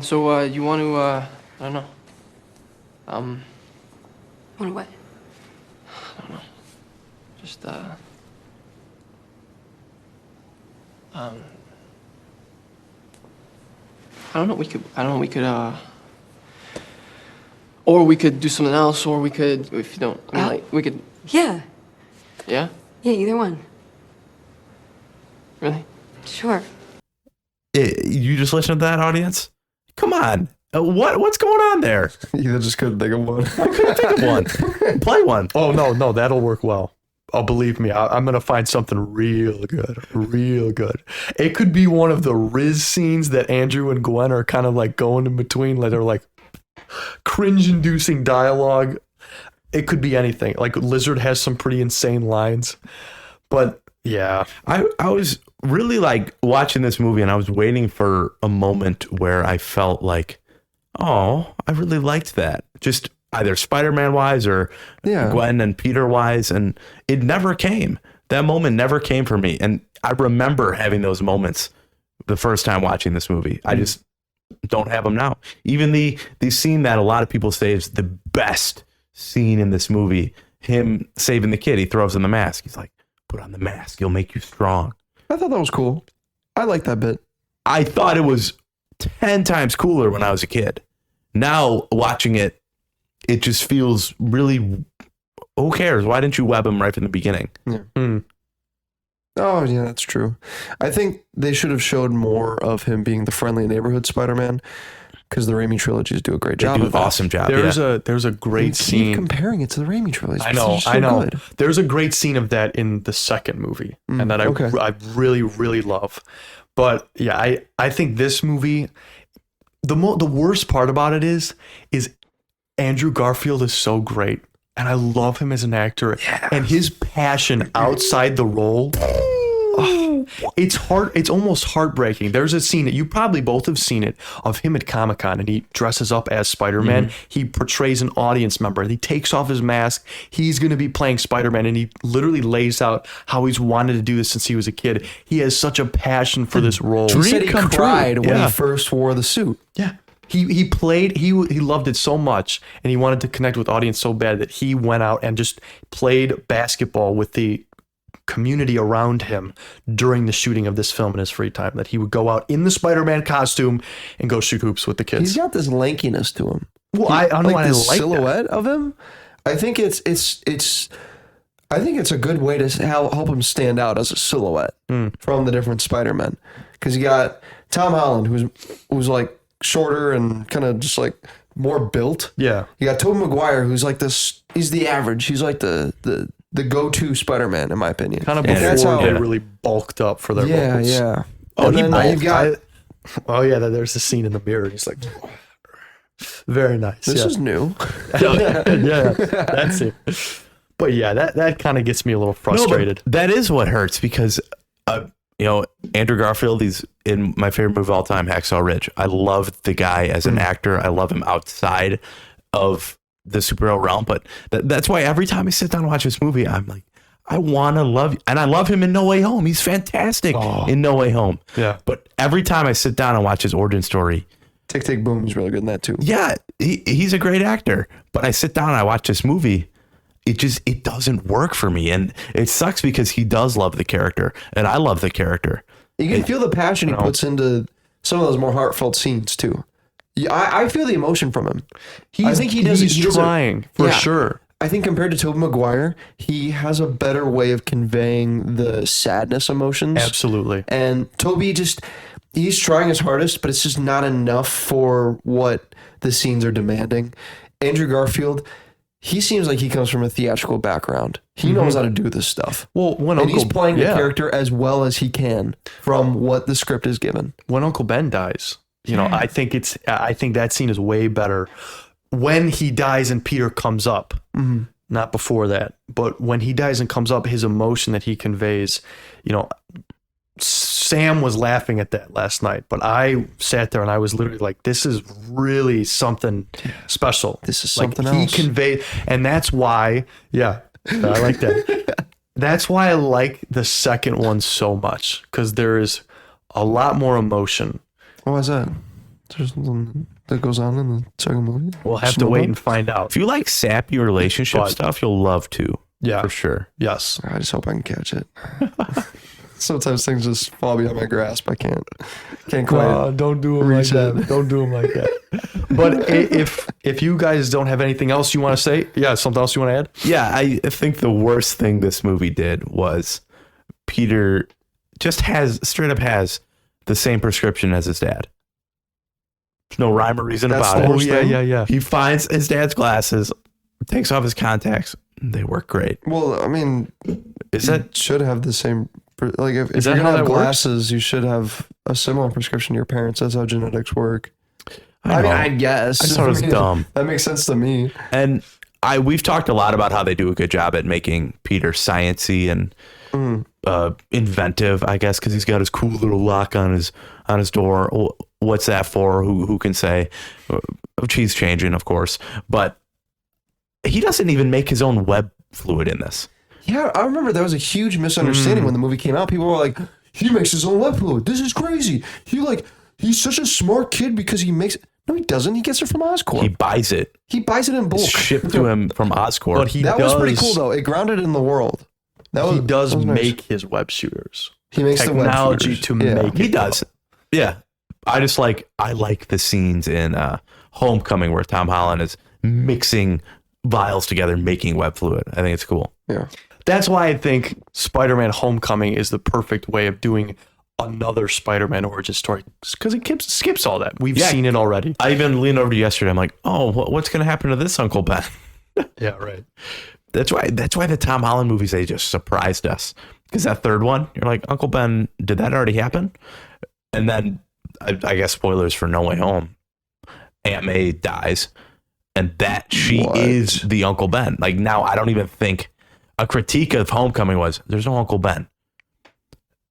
So you want to I don't know. Want what? I don't know. Just I don't know. We could. Or we could do something else. Or we could, if you don't. I mean, like we could. Yeah. Yeah. Yeah, either one. Really? Sure. You just listen to that, audience? Come on. What's going on there? You just couldn't think of one. Think of one. Play one. Oh, no, that'll work well. Oh, believe me, I'm going to find something real good. It could be one of the rizz scenes that Andrew and Gwen are kind of like going in between. Like they're like cringe-inducing dialogue. It could be anything. Like Lizard has some pretty insane lines. But yeah. I was really like watching this movie and I was waiting for a moment where I felt like, oh, I really liked that. Just either Spider-Man wise or Gwen and Peter wise. And it never came. That moment never came for me. And I remember having those moments the first time watching this movie. I just don't have them now. Even the scene that a lot of people say is the best scene in this movie, him saving the kid. He throws in the mask. He's like, put on the mask. It'll make you strong. I thought that was cool. I like that bit. I thought it was 10 times cooler when I was a kid. Now watching it, it just feels really, who cares? Why didn't you web him right from the beginning? Yeah. Oh, yeah, that's true. I think they should have showed more of him being the friendly neighborhood Spider-Man, because the Raimi trilogies do a great job. They do an awesome job. There's a great scene. Keep comparing it to the Raimi trilogies. I know. Good. There's a great scene of that in the second movie, and that I really, really love. But yeah, I think this movie, the worst part about it is Andrew Garfield is so great, and I love him as an actor, and his passion outside the role. Oh, it's almost heartbreaking. There's a scene that you probably both have seen it of him at Comic-Con, and he dresses up as Spider-Man. He portrays an audience member. He takes off his mask. He's going to be playing Spider-Man, and he literally lays out how he's wanted to do this since he was a kid. He has such a passion for this role. He said he cried when he first wore the suit. Yeah. He played, he loved it so much, and he wanted to connect with audience so bad that he went out and just played basketball with the community around him during the shooting of this film in his free time, that he would go out in the Spider-Man costume and go shoot hoops with the kids. He's got this lankiness to him. Well, I don't know why I like silhouette of him. I think it's a good way to help him stand out as a silhouette from the different Spider-Men. Because you got Tom Holland, who's like shorter and kind of just like more built. Yeah. You got Tobey Maguire, who's like this. He's the average. He's like the go-to Spider-Man, in my opinion. Kind of before they really bulked up for their roles. Yeah. Oh, there's a scene in the mirror. He's like, very nice. This is new. Yeah, that's it. But yeah, that kind of gets me a little frustrated. No, that is what hurts because, Andrew Garfield, he's in my favorite movie of all time, Hacksaw Ridge. I love the guy as an actor. I love him outside of the superhero realm, but that's why every time I sit down and watch this movie, I'm like, I want to love you. And I love him in No Way Home. He's fantastic in No Way Home. Yeah. But every time I sit down and watch his origin story, Tick, Tick, Boom is really good in that too. Yeah, he's a great actor. But I sit down and I watch this movie, it doesn't work for me. And it sucks because he does love the character and I love the character. You can feel the passion he puts into some of those more heartfelt scenes too. Yeah, I feel the emotion from him. I think he's trying for sure. I think compared to Tobey Maguire, he has a better way of conveying the sadness emotions. Absolutely. And Tobey he's trying his hardest, but it's just not enough for what the scenes are demanding. Andrew Garfield, he seems like he comes from a theatrical background. He knows how to do this stuff. Well, he's playing the character as well as he can from what the script is given. When Uncle Ben dies, I think that scene is way better when he dies and Peter comes up, not before that. But when he dies and comes up, his emotion that he conveys, Sam was laughing at that last night, but I sat there and I was literally like, this is really something special. This is something else. He conveyed, and that's why, I like that. That's why I like the second one so much, because there is a lot more emotion. Why is that? There's something that goes on in the second movie? We'll have to wait and find out. If you like sappy relationship stuff, you'll love to. Yeah. For sure. Yes. I just hope I can catch it. Sometimes things just fall beyond my grasp. I can't quite. Don't do them like that. Don't do them like that. But if you guys don't have anything else you want to say, something else you want to add? Yeah, I think the worst thing this movie did was Peter just straight up has the same prescription as his dad. No rhyme or reason That's about the it. worst thing? Yeah. He finds his dad's glasses, takes off his contacts. They work great. Well, I mean, Is you that should have the same. Like if Is you're that gonna how have that works? glasses, you should have a similar prescription to your parents. That's how genetics work. I I mean, know. I guess. I just thought it was dumb. That makes sense to me. And we've talked a lot about how they do a good job at making Peter sciencey and inventive, I guess, because he's got his cool little lock on his door. What's that for? Who can say? She's changing, of course, but he doesn't even make his own web fluid in this. Yeah, I remember there was a huge misunderstanding when the movie came out. People were like, "He makes his own web fluid. This is crazy. He's such a smart kid because he makes." No, he doesn't. He gets it from Oscorp. He buys it, He buys it in bulk. shipped to him from Oscorp. But That was pretty cool though. It grounded in the world. He does that was nice. make his web shooters. He makes Technology the web shooters. to make He it. does. Yeah. I like the scenes in Homecoming where Tom Holland is mixing vials together, making web fluid. I think it's cool. Yeah. That's why I think Spider-Man Homecoming is the perfect way of doing another Spider-Man origin story, because it skips all that. We've seen it already. I even leaned over to you yesterday. I'm like, oh, what's going to happen to this Uncle Ben? Yeah, right. That's why the Tom Holland movies, they just surprised us. Because that third one, you're like, Uncle Ben, did that already happen? And then, I guess spoilers for No Way Home, Aunt May dies, and that she is the Uncle Ben. Like, now I don't even think a critique of Homecoming was, there's no Uncle Ben.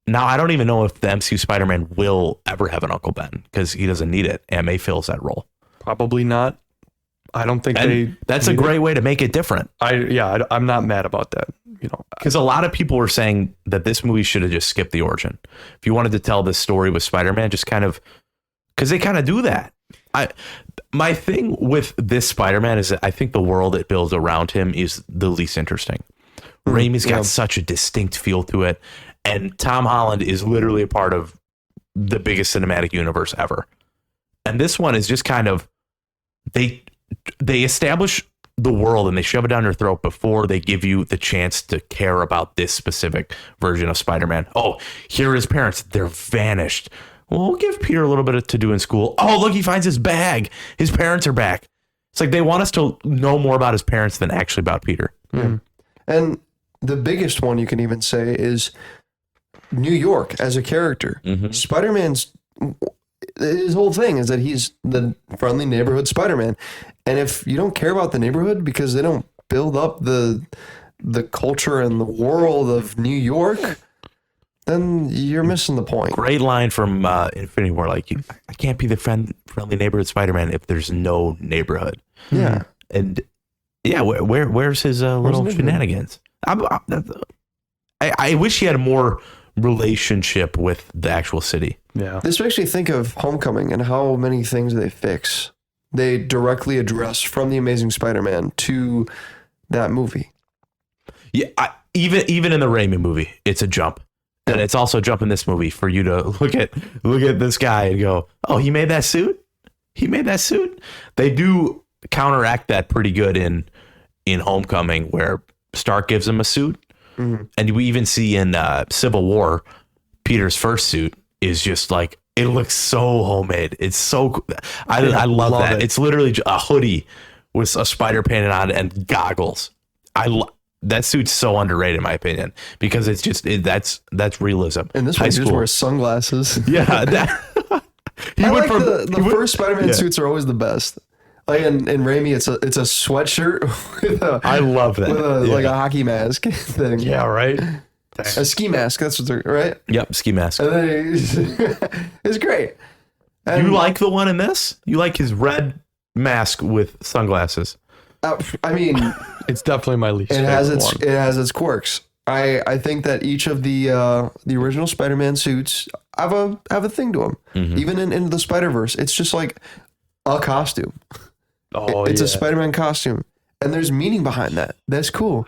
Now, I don't even know if the MCU Spider-Man will ever have an Uncle Ben, because he doesn't need it. Aunt May fills that role. Probably not. I don't think And that's a great way to make it different. I'm not mad about that. Because a lot of people were saying that this movie should have just skipped the origin. If you wanted to tell this story with Spider-Man, just kind of, because they kind of do that. My thing with this Spider-Man is that I think the world it builds around him is the least interesting. Raimi's got such a distinct feel to it, and Tom Holland is literally a part of the biggest cinematic universe ever. And this one is just kind of, they establish the world and they shove it down your throat before they give you the chance to care about this specific version of Spider-Man. Oh, here are his parents. They're vanished. Well, we'll give Peter a little bit to do in school. Oh, look, he finds his bag. His parents are back. It's like they want us to know more about his parents than actually about Peter. Yeah. And the biggest one you can even say is New York as a character. Spider-Man's, his whole thing is that he's the friendly neighborhood Spider-Man. And if you don't care about the neighborhood because they don't build up the culture and the world of New York, then you're missing the point. Great line from Infinity War, like, I can't be the friendly neighborhood Spider-Man if there's no neighborhood. Yeah. And yeah, where's his little shenanigans? I wish he had a more relationship with the actual city. Yeah. This makes me think of Homecoming and how many things they fix. They directly address from The Amazing Spider-Man to that movie. Yeah, even in the Raimi movie, it's a jump. And it's also a jump in this movie for you to look at this guy and go, oh, he made that suit? He made that suit? They do counteract that pretty good in Homecoming, where Stark gives him a suit. And we even see in Civil War, Peter's first suit is just like, it looks so homemade. It's so, I love that. it. It's literally a hoodie with a spider painted on it and goggles. That suit's so underrated in my opinion, because it's just, that's realism. And this one just wears sunglasses. Yeah. The first Spider-Man suits are always the best. Like in Raimi, it's a sweatshirt with I love that. with like a hockey mask thing. Yeah, right. A ski mask. That's what they're right. Yep, ski mask. And then it's great. And, You like the one in this? You like his red mask with sunglasses? I mean, It's definitely my least it favorite has its quirks. I think that each of the original Spider-Man suits have a thing to them. Even in the Spider-Verse, it's just like a costume. Oh, It's yeah. a Spider-Man costume, and there's meaning behind that. That's cool.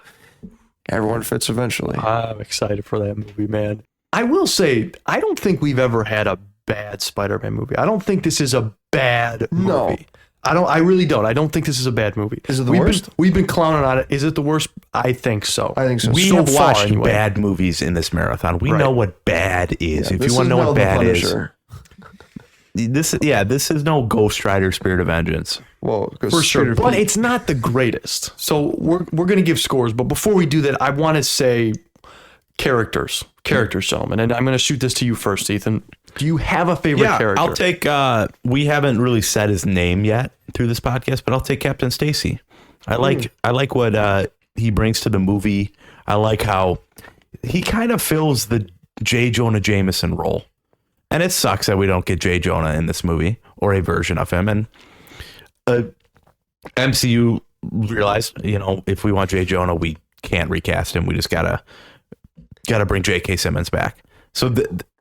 Everyone fits eventually. I'm excited for that movie, man. I will say, I don't think we've ever had a bad Spider-Man movie. I don't think this is a bad movie. No. I really don't. I don't think this is a bad movie. Is it the We've worst? We've been clowning on it. Is it the worst? I think so. I think so. We So have far, watched anyway. bad movies in this marathon. We Right. know what bad is. Yeah, If this you want to is know now what The bad is, Punisher. this is no Ghost Rider Spirit of Vengeance. Well, For sure, but it's not the greatest. So we're going to give scores, but before we do that, I want to say characters, gentlemen, and I'm going to shoot this to you first, Ethan. Do you have a favorite character? I'll take. We haven't really said his name yet through this podcast, but I'll take Captain Stacy. I like what he brings to the movie. I like how he kind of fills the J. Jonah Jameson role, and it sucks that we don't get J. Jonah in this movie or a version of him. And MCU realized, if we want J. Jonah, we can't recast him. We just gotta bring J.K. Simmons back. So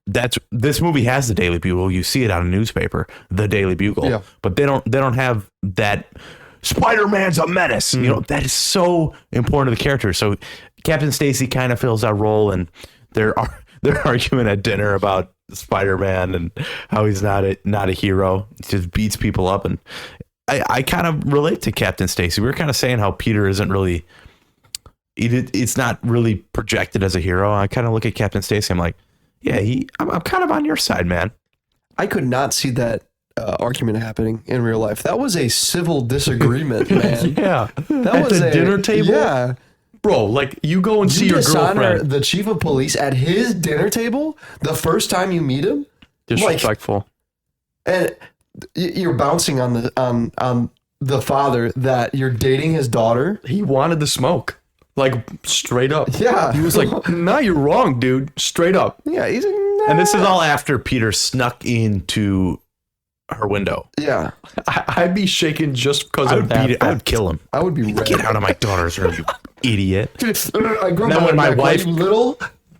that's this movie has the Daily Bugle. You see it on a newspaper, the Daily Bugle, but they don't have that. Spider-Man's a menace. That is so important to the character. So Captain Stacy kind of fills that role, and they're arguing at dinner about Spider-Man and how he's not a hero. He just beats people up, and I kind of relate to Captain Stacy. We were kind of saying how Peter isn't really. It's not really projected as a hero. I kind of look at Captain Stacy. I'm like, yeah, I'm kind of on your side, man. I could not see that argument happening in real life. That was a civil disagreement, man. Yeah, that at was the dinner table. Yeah, bro, like you go and see your dishonor girlfriend. the chief of police at his dinner table the first time you meet him. Disrespectful. And you're bouncing on the father that you're dating his daughter. He wanted the smoke, like straight up. Yeah, he was like, "Nah, you're wrong, dude." Straight up. Yeah, he's like, nah. And this is all after Peter snuck into her window. Yeah, I'd be shaking just because I of would that. beat it. I would kill him. I would be Get out of my daughter's room, you idiot. I grew Then up when my wife- little.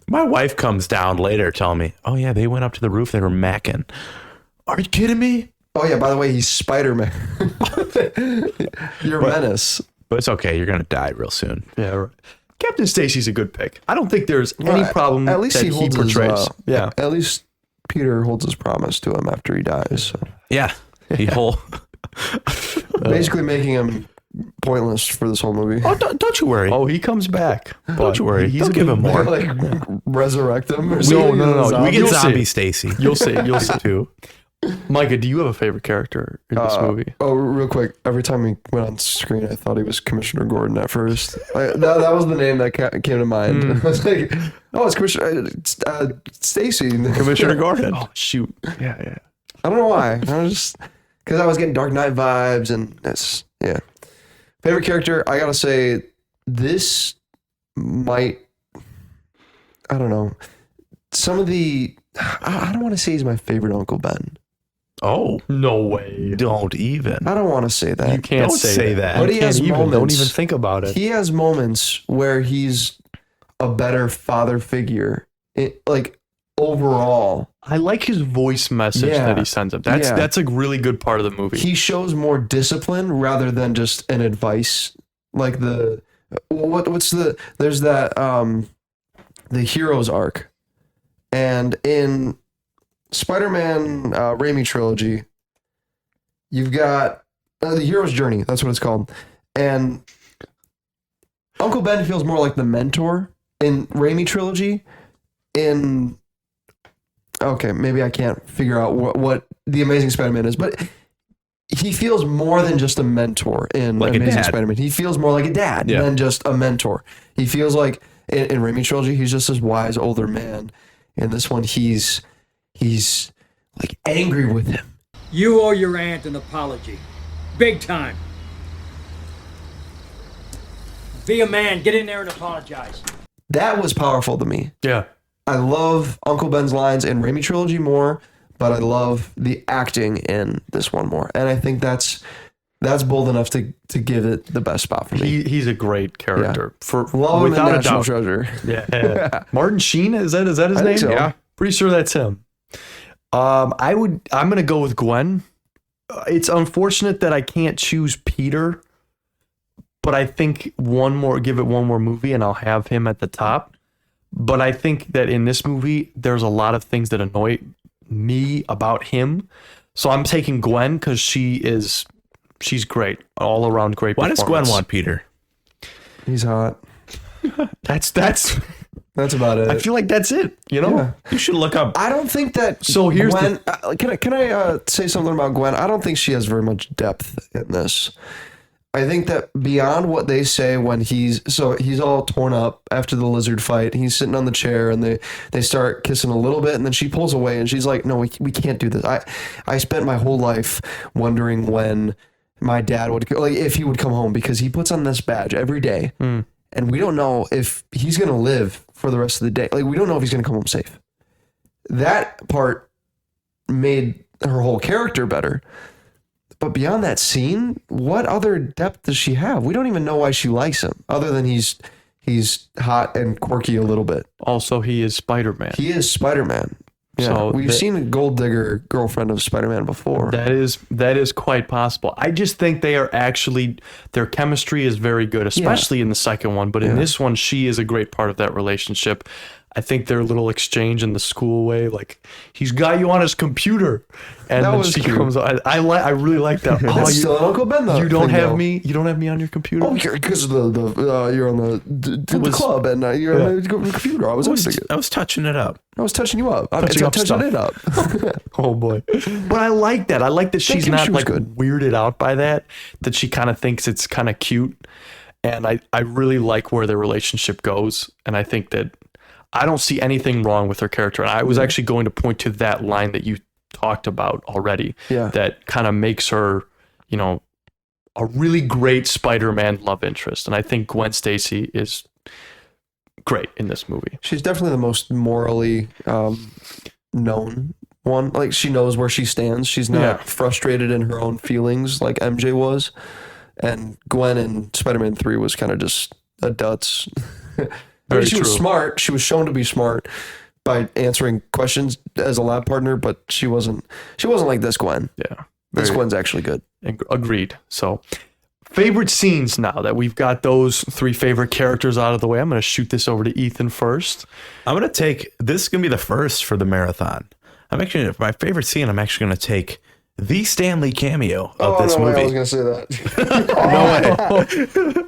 My wife comes down later telling me, oh yeah, they went up to the roof. They were macking. Are you kidding me? Oh yeah, by the way, he's Spider-Man. You're a menace. But it's okay. You're going to die real soon. Yeah, right. Captain Stacy's a good pick. I don't think there's any problem At least that he holds portrays. his, at least Peter holds his promise to him after he dies. So. Yeah. He whole. Basically making him pointless for this whole movie. Oh, don't you worry. Oh, he comes back. Don't you worry. He's give him more. Like resurrect him or No, something? no. We get You'll see. zombie Stacy. You'll see too. Micah, do you have a favorite character in this movie? Oh, real quick. Every time he went on screen, I thought he was Commissioner Gordon at first. That was the name that came to mind. I was like, oh, it's Commissioner Stacy. Commissioner Gordon. Oh, shoot. Yeah. I don't know why. I was just because I was getting Dark Knight vibes, and that's favorite character. I gotta say, this might. I don't know. Some of the. I don't want to say he's my favorite Uncle Ben. Oh, No way. don't even. I don't want to say that. You can't Don't say that. But You he can't has even. moments. Don't even think about it. He has moments where he's a better father figure. Like overall, I like his voice message that he sends up. That's a really good part of the movie. he shows more discipline rather than just an advice. Like there's that the hero's arc, and in Spider-Man Raimi trilogy, you've got the hero's journey. That's what it's called, and Uncle Ben feels more like the mentor in Raimi trilogy. Okay, maybe I can't figure out what the Amazing Spider-Man is, but he feels more than just a mentor in Like a Amazing dad. Spider-Man. He feels more like a dad than just a mentor. He feels like in Raimi trilogy, he's just this wise older man. In this one, he's like angry with him. You owe your aunt an apology. Big time. Be a man. Get in there and apologize. That was powerful to me. yeah. I love Uncle Ben's lines in Raimi trilogy more, but I love the acting in this one more. And I think that's bold enough to give it the best spot for me. He's a great character. For Love him in without a National doubt. Treasure. Yeah. Martin Sheen, is that his I name? think so. Yeah. Pretty sure that's him. I'm gonna go with Gwen. It's unfortunate that I can't choose Peter, but I think give it one more movie and I'll have him at the top. But I think that in this movie, there's a lot of things that annoy me about him. So I'm taking Gwen because she's great. All around great Why does Gwen performance. want Peter? He's hot. That's That's about it. I feel like that's it. You know, Yeah. You should look up. I don't think that. So here's Gwen. Can I say something about Gwen? I don't think she has very much depth in this. I think that beyond what they say when he's all torn up after the lizard fight, he's sitting on the chair and they start kissing a little bit and then she pulls away and she's like, no, we can't do this. I spent my whole life wondering when my dad would, like, if he would come home, because he puts on this badge every day and we don't know if he's going to live for the rest of the day. Like, we don't know if he's going to come home safe. That part made her whole character better. But beyond that scene, what other depth does she have? We don't even know why she likes him, other than he's hot and quirky a little bit. also he is Spider-Man. He is Spider-Man. Yeah, So we've seen a gold digger girlfriend of Spider-Man before. That is quite possible. I just think their chemistry is very good, especially in the second one. But in this one, she is a great part of that relationship. I think their little exchange in the school way, like, he's got you on his computer, and That then was she cute. comes. I really like that. That's still an Uncle Ben though. you don't thing, have though. me. You don't have me on your computer. Oh, because you're on the club and you're on the computer. I was thinking. I was touching it up. I was touching you up. I'm Touching up touching stuff. it up. Oh boy. But I like that. I like that she's chemistry not was like good. weirded out by that she kind of thinks it's kind of cute. And I really like where their relationship goes. And I think that I don't see anything wrong with her character. And I was actually going to point to that line that you talked about already. Yeah. That kind of makes her, you know, a really great Spider-Man love interest. And I think Gwen Stacy is great in this movie. She's definitely the most morally known one. Like, she knows where she stands. She's not frustrated in her own feelings like MJ was. And Gwen in Spider-Man 3 was kind of just a dutz. I mean, she was smart. She was shown to be smart by answering questions as a lab partner, but she wasn't like this Gwen. Yeah. This Gwen's actually good. Agreed. So, favorite scenes now that we've got those three favorite characters out of the way. I'm going to shoot this over to Ethan first. I'm going to take, this is going to be the first for the marathon. My favorite scene, I'm actually going to take the Stan Lee cameo of this movie. I was going to say that. No way.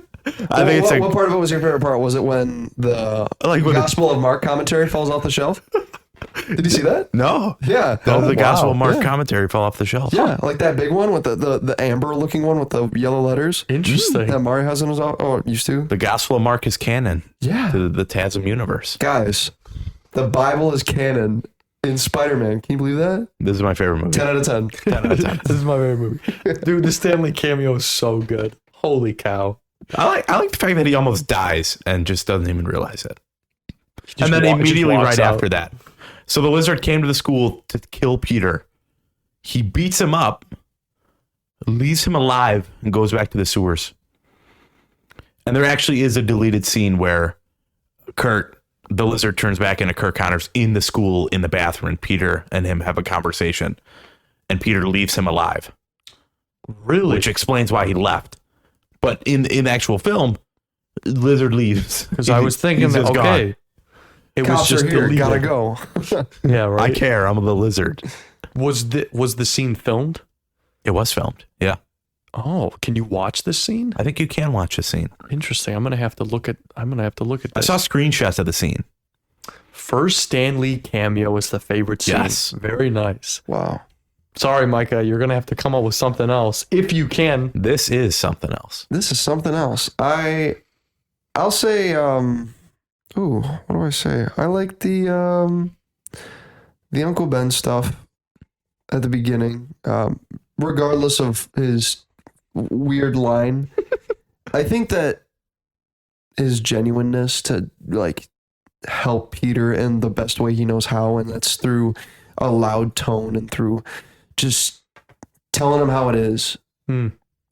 I think it's what part of it was your favorite part? Was it when the when Gospel of Mark commentary falls off the shelf? Did you see that? No. Yeah. Oh, the Gospel of Mark Yeah. commentary fell off the shelf. Yeah, like that big one with the amber looking one with the yellow letters. Interesting. That Mario has in his used to. The Gospel of Mark is canon Yeah. to the TASM universe. Guys, the Bible is canon in Spider-Man. Can you believe that? This is my favorite movie. 10 out of 10. 10 out of 10. This is my favorite movie. Dude, the Stanley cameo is so good. Holy cow. I like the fact that he almost dies and just doesn't even realize it. Just And then just immediately walks right out. after that. So the lizard came to the school to kill Peter. He beats him up, leaves him alive, and goes back to the sewers. And there actually is a deleted scene where the lizard turns back into Kurt Connors in the school in the bathroom, and Peter and him have a conversation. And Peter leaves him alive. Really? Which explains why he left. But in the actual film, lizard leaves. Because I was thinking He's that, just okay, gone. it Cops was just are here. illegal. Gotta go. Yeah, right. I care. I'm the lizard. Was the scene filmed? It was filmed. Yeah. Oh, can you watch this scene? I think you can watch the scene. Interesting. I'm gonna have to look at I this. saw screenshots of the scene. First Stan Lee cameo is the favorite scene. Yes. Very nice. Wow. Sorry, Micah, you're gonna have to come up with something else if you can. This is something else. This is something else. I'll say, what do I say? I like the Uncle Ben stuff at the beginning, regardless of his weird line. I think that his genuineness to like help Peter in the best way he knows how, and that's through a loud tone and through just telling him how it is.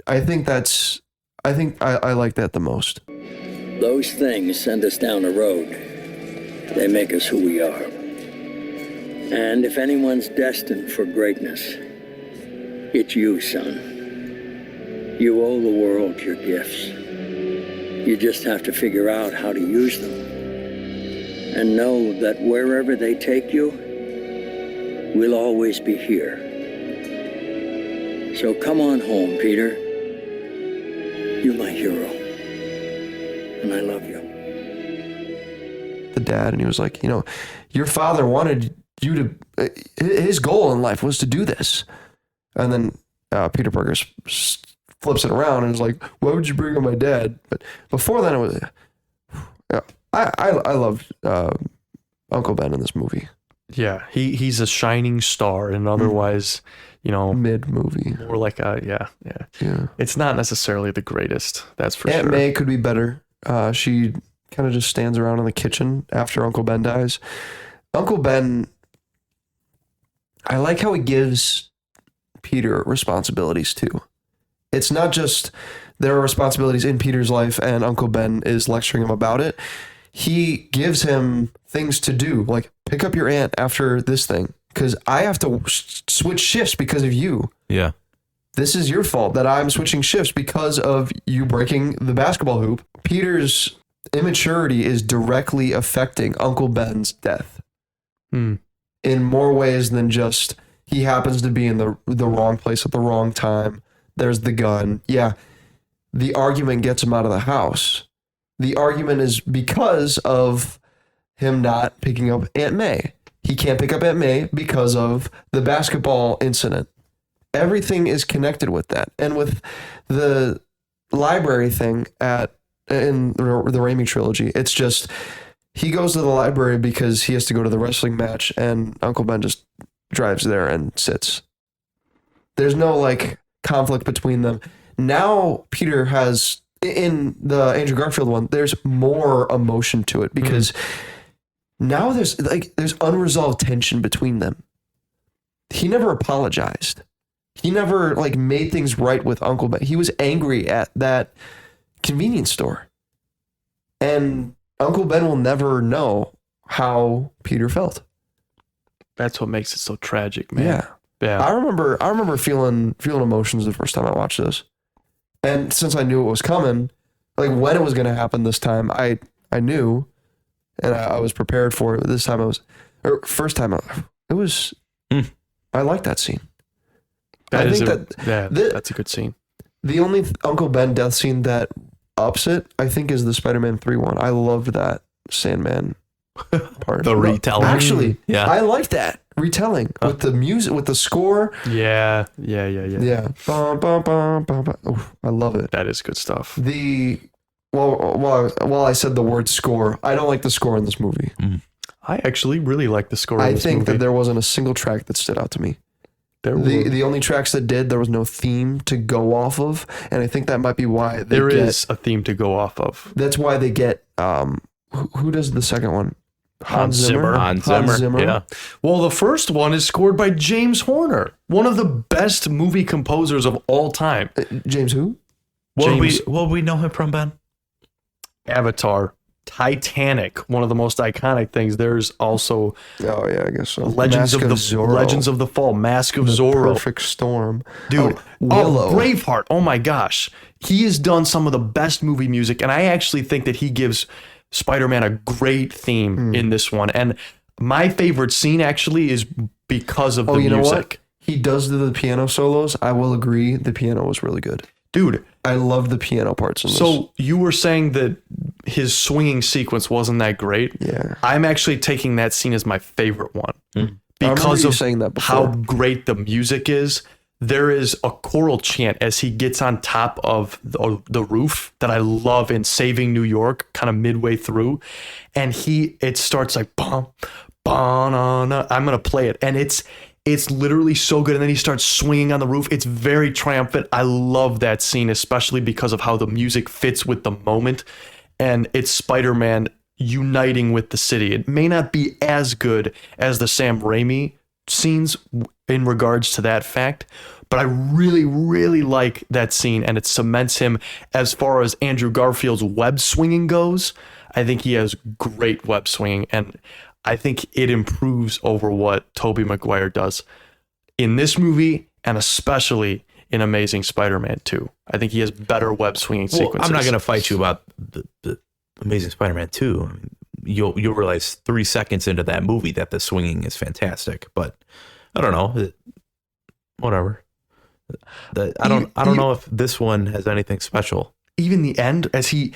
I think I like that the most. Those things send us down a road. They make us who we are. And if anyone's destined for greatness, it's you, son. You owe the world your gifts. You just have to figure out how to use them. And know that wherever they take you, we'll always be here. So come on home, Peter. You're my hero. And I love you. the dad, and he was like, your father wanted you to, his goal in life was to do this. And then Peter Parker flips it around and is like, why would you bring up my dad? But before then, it was, I loved Uncle Ben in this movie. Yeah, he's a shining star, and otherwise, Mid movie. more like yeah. It's not necessarily the greatest, that's for Aunt sure. May could be better. She kind of just stands around in the kitchen after Uncle Ben dies. Uncle Ben, I like how he gives Peter responsibilities too. It's not just there are responsibilities in Peter's life and Uncle Ben is lecturing him about it. He gives him things to do, like pick up your aunt after this thing, because I have to switch shifts because of you. Yeah. This is your fault that I'm switching shifts because of you breaking the basketball hoop. Peter's immaturity is directly affecting Uncle Ben's death in more ways than just he happens to be in the wrong place at the wrong time. There's the gun. Yeah. The argument gets him out of the house. The argument is because of him not picking up Aunt May. He can't pick up Aunt May because of the basketball incident. Everything is connected with that. And with the library thing in the Raimi trilogy, it's just he goes to the library because he has to go to the wrestling match, and Uncle Ben just drives there and sits. There's no like conflict between them. Now Peter has, in the Andrew Garfield one, there's more emotion to it because now there's unresolved tension between them. He never apologized. He never like made things right with Uncle Ben. He was angry at that convenience store. And Uncle Ben will never know how Peter felt. That's what makes it so tragic, man. Yeah. I remember feeling emotions the first time I watched this. And since I knew it was coming, like when it was going to happen this time, I knew, and I was prepared for it. This time first time it was, I like that scene. That's a good scene. The only Uncle Ben death scene that ups it, I think, is the Spider-Man 3 one. I loved that Sandman part. The retelling. Actually, yeah. I like that retelling with the music, with the score. Yeah. Bum, bum, bum, bum, bum. Oof, I love it. That is good stuff. While I said the word score, I don't like the score in this movie. I actually really like the score. I think that there wasn't a single track that stood out to me. The only tracks that did, there was no theme to go off of, and I think that might be why there is a theme to go off of. That's why they get who does the second one? Hans Zimmer. Yeah. Well, the first one is scored by James Horner, one of the best movie composers of all time. James who? What we know him from, Ben? Avatar, Titanic, one of the most iconic things. There's also I guess so. Legends of the Fall, Mask of Zorro, Perfect Storm, dude. Willow. Braveheart. Oh my gosh, he has done some of the best movie music, and I actually think that he gives Spider-Man a great theme in this one. And my favorite scene actually is because of the music. Know what? He does do the piano solos. I will agree, the piano was really good. Dude, I love the piano parts in this. So you were saying that his swinging sequence wasn't that great. Yeah. I'm actually taking that scene as my favorite one because of saying that how great the music is. There is a choral chant as he gets on top of the roof that I love in Saving New York, kind of midway through. And it starts like, bum, bum, I'm going to play it. And it's literally so good. And then he starts swinging on the roof. It's very triumphant. I love that scene, especially because of how the music fits with the moment. And it's Spider-Man uniting with the city. It may not be as good as the Sam Raimi scenes in regards to that fact, but I really, really like that scene, and it cements him as far as Andrew Garfield's web swinging goes. I think he has great web swinging, and I think it improves over what Tobey Maguire does in this movie, and especially in Amazing Spider-Man 2. I think he has better web swinging sequences. I'm not going to fight you about the Amazing Spider-Man 2. I mean, you'll realize 3 seconds into that movie that the swinging is fantastic, but I don't know. Whatever. I don't know if this one has anything special. even the end as he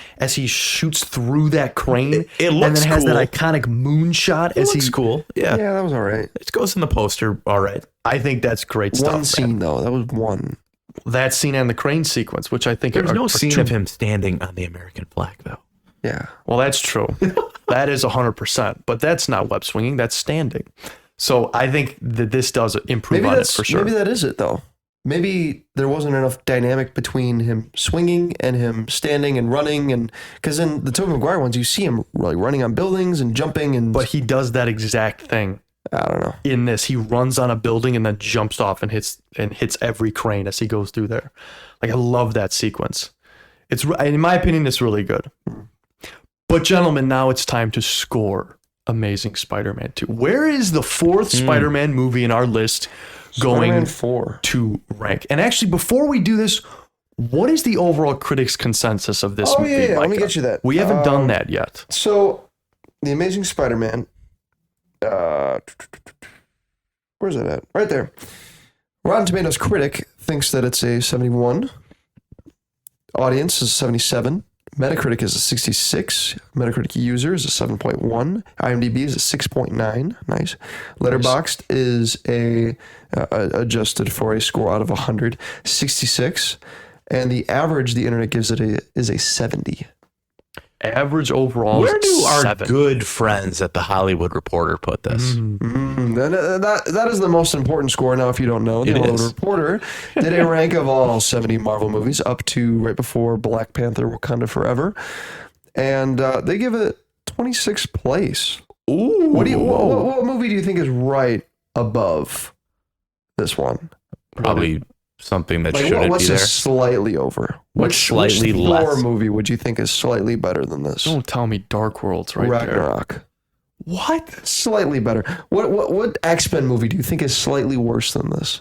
shoots through that crane, It looks and then has cool. that iconic moonshot It as looks he. cool. Yeah. Yeah, that was all right. It goes in the poster. All right. I think that's great stuff. One man. scene though, that was one. That scene and the crane sequence, which I think There's are no are scene two- of him standing on the American flag, though. Yeah. Well, that's true. That is 100%. But that's not web swinging. That's standing. So I think that this does improve Maybe on it that's for sure. maybe that is it though. Maybe there wasn't enough dynamic between him swinging and him standing and running, and because in the Tobey Maguire ones, you see him like running on buildings and jumping, and But he does that exact thing I don't know. in this. He runs on a building and then jumps off and hits every crane as he goes through there. Like I love that sequence. It's in my opinion, it's really good. But gentlemen, now it's time to score Amazing Spider-Man 2. Where is the fourth Spider-Man movie in our list Spider-Man going 4. to rank? And actually, before we do this, what is the overall critics' consensus of this Oh, movie? yeah, let me Micah? get you that. We haven't done that yet. So, The Amazing Spider-Man, where's it at? Right there. Rotten Tomatoes critic thinks that it's a 71. Audience is 77. Metacritic is a 66. Metacritic user is a 7.1. IMDb is a 6.9. Nice. Letterboxd is adjusted for a score out of 100, 66. And the average the internet gives it is a 70. Average overall Where do is our 7. good friends at the Hollywood Reporter put this? That is the most important score. Now, if you don't know, the It Hollywood is. Reporter did a rank of all 70 Marvel movies up to right before Black Panther: Wakanda Forever, and they give it 26th place. Ooh. What movie do you think is right above this one? Probably something that Like, shouldn't what's be there. just slightly over? What's slightly which less? Thor movie would you think is slightly better than this? Don't tell me Dark World's right there. Ragnarok. What? Slightly better. What X-Men movie do you think is slightly worse than this?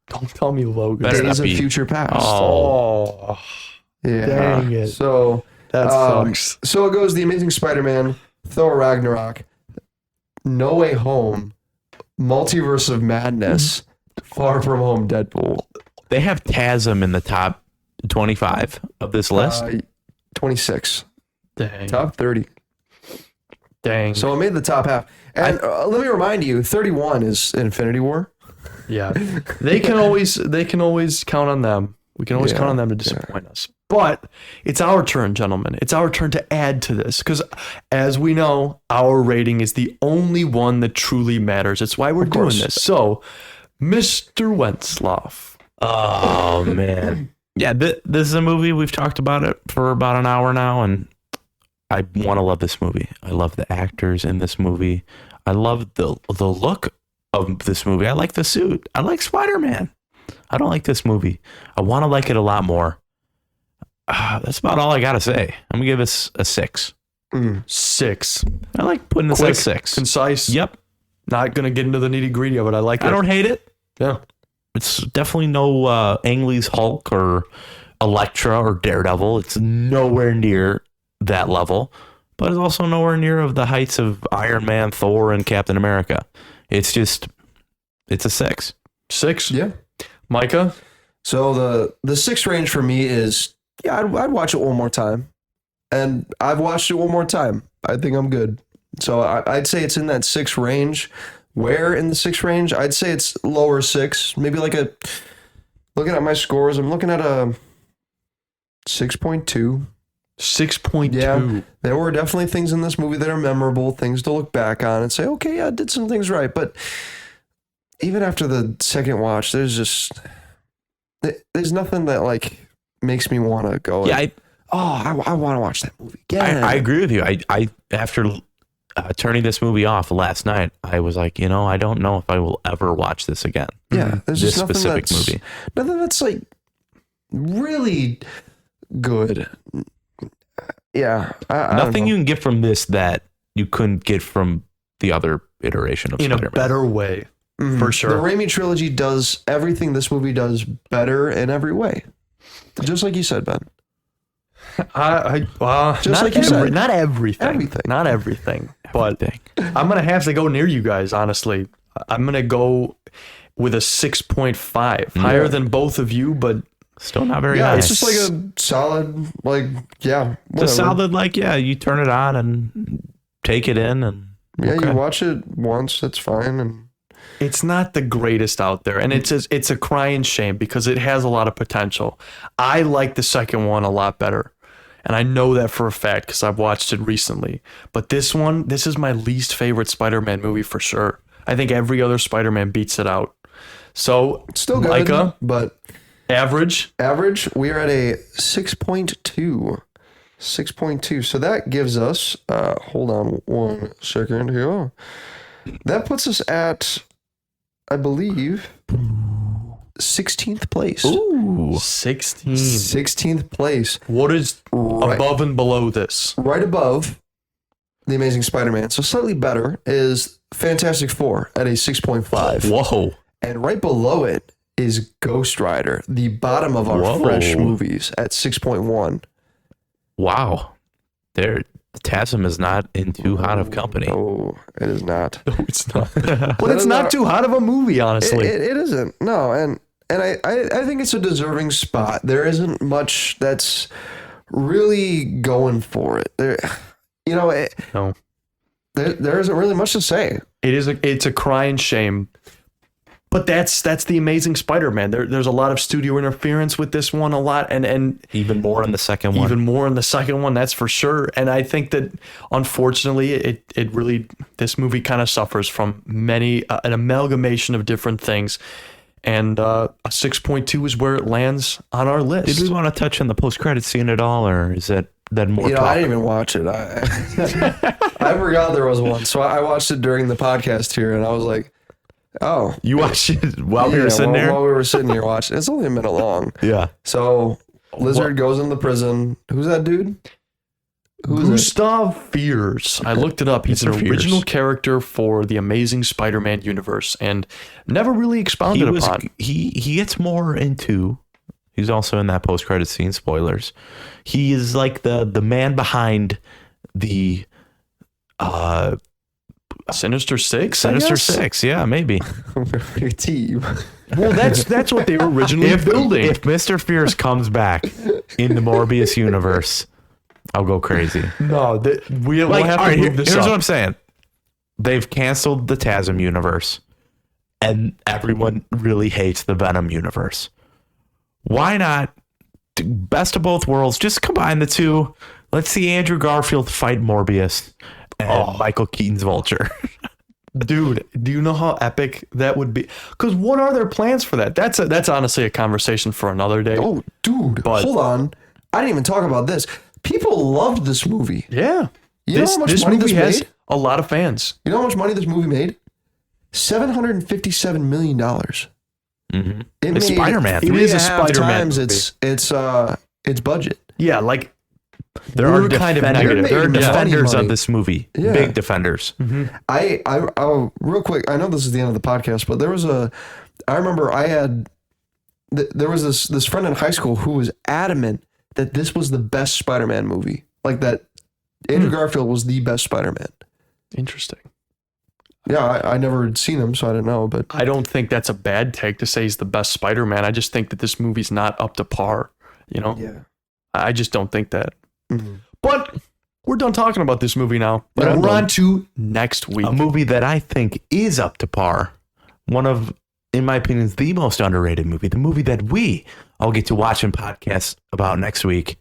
Don't tell me Logan. Better Days not of be. Future Past. Oh, Yeah. dang it. So that sucks. so it goes The Amazing Spider-Man, Thor Ragnarok, No Way Home, Multiverse of Madness, Far From Home, Deadpool. They have TASM in the top 25 of this list. 26. Dang. Top 30. Dang. So it made the top half. And let me remind you, 31 is Infinity War. Yeah, they can always count on them. We can always Yeah, count on them to disappoint us. But it's our turn, gentlemen. It's our turn to add to this because, as we know, our rating is the only one that truly matters. It's why we're doing course. this. So, Mr. Wentzloff. Oh, man. Yeah, this is a movie. We've talked about it for about an hour now, and I want to love this movie. I love the actors in this movie. I love the look of this movie. I like the suit. I like Spider-Man. I don't like this movie. I want to like it a lot more. That's about all I got to say. I'm going to give this a 6. 6. I like putting this Quick, at a 6. concise. Yep. Not gonna get into the nitty gritty of it. I like it. I don't hate it. Yeah. It's definitely no Ang Lee's Hulk or Elektra or Daredevil. It's nowhere near that level, but it's also nowhere near of the heights of Iron Man, Thor, and Captain America. It's a 6. 6. Yeah. Micah. So the 6 range for me is, yeah, I'd watch it one more time. And I've watched it one more time. I think I'm good. So I'd say it's in that 6 range. Where in the 6 range? I'd say it's lower 6. Maybe like looking at my scores, I'm looking at a 6.2. 6.2. Yeah, there were definitely things in this movie that are memorable, things to look back on and say, okay, yeah, I did some things right. But even after the second watch, there's nothing that like makes me want to go. Yeah, I want to watch that movie again. I agree with you. I after turning this movie off last night, I was like, I don't know if I will ever watch this again. Yeah, there's This just nothing specific movie. Nothing that's like really good. Yeah, I don't Nothing know. you can get from this that you couldn't get from the other iteration of In Spider-Man. a better way, Mhm. for sure. The Raimi trilogy does everything this movie does better in every way. Just like you said, Ben. Just Just like you said. not everything. Everything. Not everything. But Everything. I'm gonna have to go near you guys. Honestly, I'm gonna go with a 6.5, higher than both of you, but Still not very Yeah, high. it's just like a solid, like, yeah. It's a solid, like, yeah, you turn it on and take it in. And Yeah, okay. you watch it once, that's fine. And It's not the greatest out there, and it's a crying shame because it has a lot of potential. I like the second one a lot better, and I know that for a fact because I've watched it recently. But this is my least favorite Spider-Man movie for sure. I think every other Spider-Man beats it out. So it's still good, Micah, but average. We are at a 6.2. 6.2. So that gives us, hold on 1 second here. That puts us at, I believe, 16th place. Ooh, 16. 16th place. What is Right. above and below this? Right above The Amazing Spider-Man, so slightly better, is Fantastic Four at a 6.5. Whoa. And right below it is Ghost Rider, the bottom of our Whoa. fresh movies at 6.1. Wow. The TASM is not in too hot of company. Oh, it is not. No, it's not. But That it's is not not- too hot of a movie, honestly. It isn't. No, and I think it's a deserving spot. There isn't much that's really going for it. There, No. there isn't really much to say. It's a crying shame. But that's the Amazing Spider-Man. There's a lot of studio interference with this one, a lot, and Even more in the second one. even more in the second one, that's for sure. And I think that unfortunately, it really, this movie kind of suffers from many an amalgamation of different things. And a 6.2 is where it lands on our list. Did we want to touch on the post-credit scene at all, or is that more I talk? didn't even watch it. I forgot there was one, so I watched it during the podcast here, and I was like, "Oh, You watched it while we yeah, were sitting there? While we were sitting here watching, it's only a minute long. Yeah. So Lizard goes into the prison. Who's that dude? Who is it? Gustav Fiers. I looked it up. He's an Mr. Fiers. original character for the Amazing Spider-Man universe and never really expounded upon. He gets more into. He's also in that post-credit scene. Spoilers. He is like the man behind the Sinister Six? I Sinister guess? Six. Yeah, maybe. Your team. Well, that's what they were originally building. If Mr. Fierce comes back in the Morbius universe, I'll go crazy. No, we'll have all to right, move this here's up. what I'm saying. They've canceled the TASM universe, and everyone really hates the Venom universe. Why not do best of both worlds? Just combine the two. Let's see Andrew Garfield fight Morbius and Michael Keaton's Vulture. Dude, do you know how epic that would be? Because what are their plans for that? That's honestly a conversation for another day. Oh, dude, But- hold on. I didn't even talk about this. People loved this movie. Yeah. You know this how much this money movie this has made? a lot of fans. You know how much money this movie made? $757 million. Mm-hmm. It It's made Spider-Man. It is a 3.5 Spider-Man times movie. its budget. Yeah, like There we're are kind of defenders. negative. There are They're making defenders money. of this movie. Yeah. Big defenders. I real quick, I know this is the end of the podcast, but I remember I had, there was this friend in high school who was adamant that this was the best Spider-Man movie. Like that Andrew Garfield was the best Spider-Man. interesting. Yeah, I never had seen him, so I didn't know, but I don't think that's a bad take to say he's the best Spider-Man. I just think that this movie's not up to par. You know, yeah. I just don't think that. Mhm. But we're done talking about this movie now. Yeah, And we're I'm on to next week. A movie that I think is up to par. One of, in my opinion, is the most underrated movie. The movie that we all get to watch and podcast about next week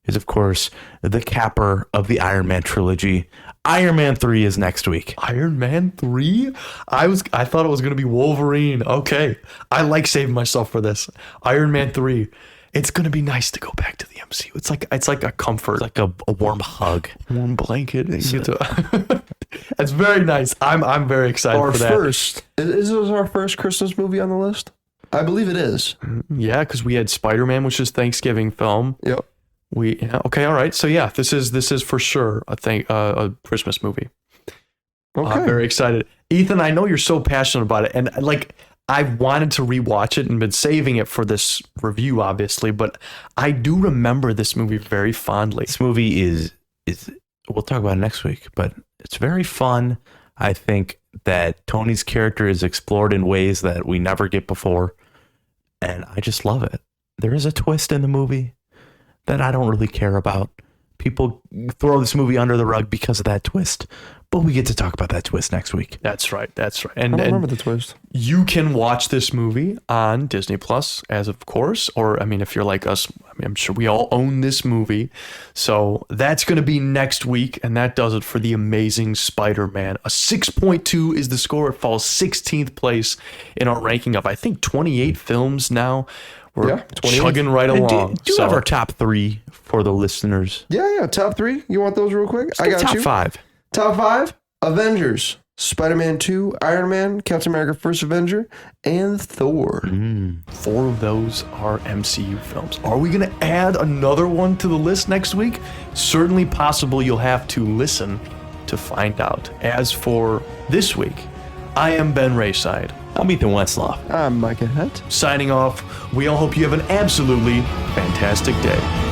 is, of course, the capper of the Iron Man trilogy. Iron Man 3 is next week. Iron Man 3? I thought it was going to be Wolverine. Okay. I like saving myself for this. Iron Man 3. It's going to be nice to go back to the MCU. It's like a comfort, It's like a warm hug. warm blanket. It's very nice. I'm very excited Our for that. first, is this our first Christmas movie on the list? I believe it is. Yeah, because we had Spider-Man, which is Thanksgiving film. Yep. Okay, all right. So yeah, this is for sure a Christmas movie. Okay. I'm very excited. Ethan, I know you're so passionate about it. And like, I wanted to rewatch it and been saving it for this review, obviously, but I do remember this movie very fondly. This movie is we'll talk about it next week, but it's very fun. I think that Tony's character is explored in ways that we never get before, and I just love it. there is a twist in the movie that I don't really care about. People throw this movie under the rug because of that twist, but we get to talk about that twist next week. That's right. That's right. I don't remember the twist. You can watch this movie on Disney Plus, as of course, or I mean, if you're like us, I mean, I'm sure we all own this movie. So that's going to be next week, and that does it for The Amazing Spider-Man. A 6.2 is the score. It falls 16th place in our ranking of, I think, 28 films now. We're 28. chugging right And along. do you have our top 3 for the listeners? Yeah. Top 3. You want those real quick? I got top you. 5. Top 5. Avengers. Spider-Man 2, Iron Man, Captain America First Avenger, and Thor. 4 of those are MCU films. Are we going to add another one to the list next week? Certainly possible. You'll have to listen to find out. As for this week, I am Ben Rayside. I'm Ethan Westloff. I'm Micah Hutt. Signing off. We all hope you have an absolutely fantastic day.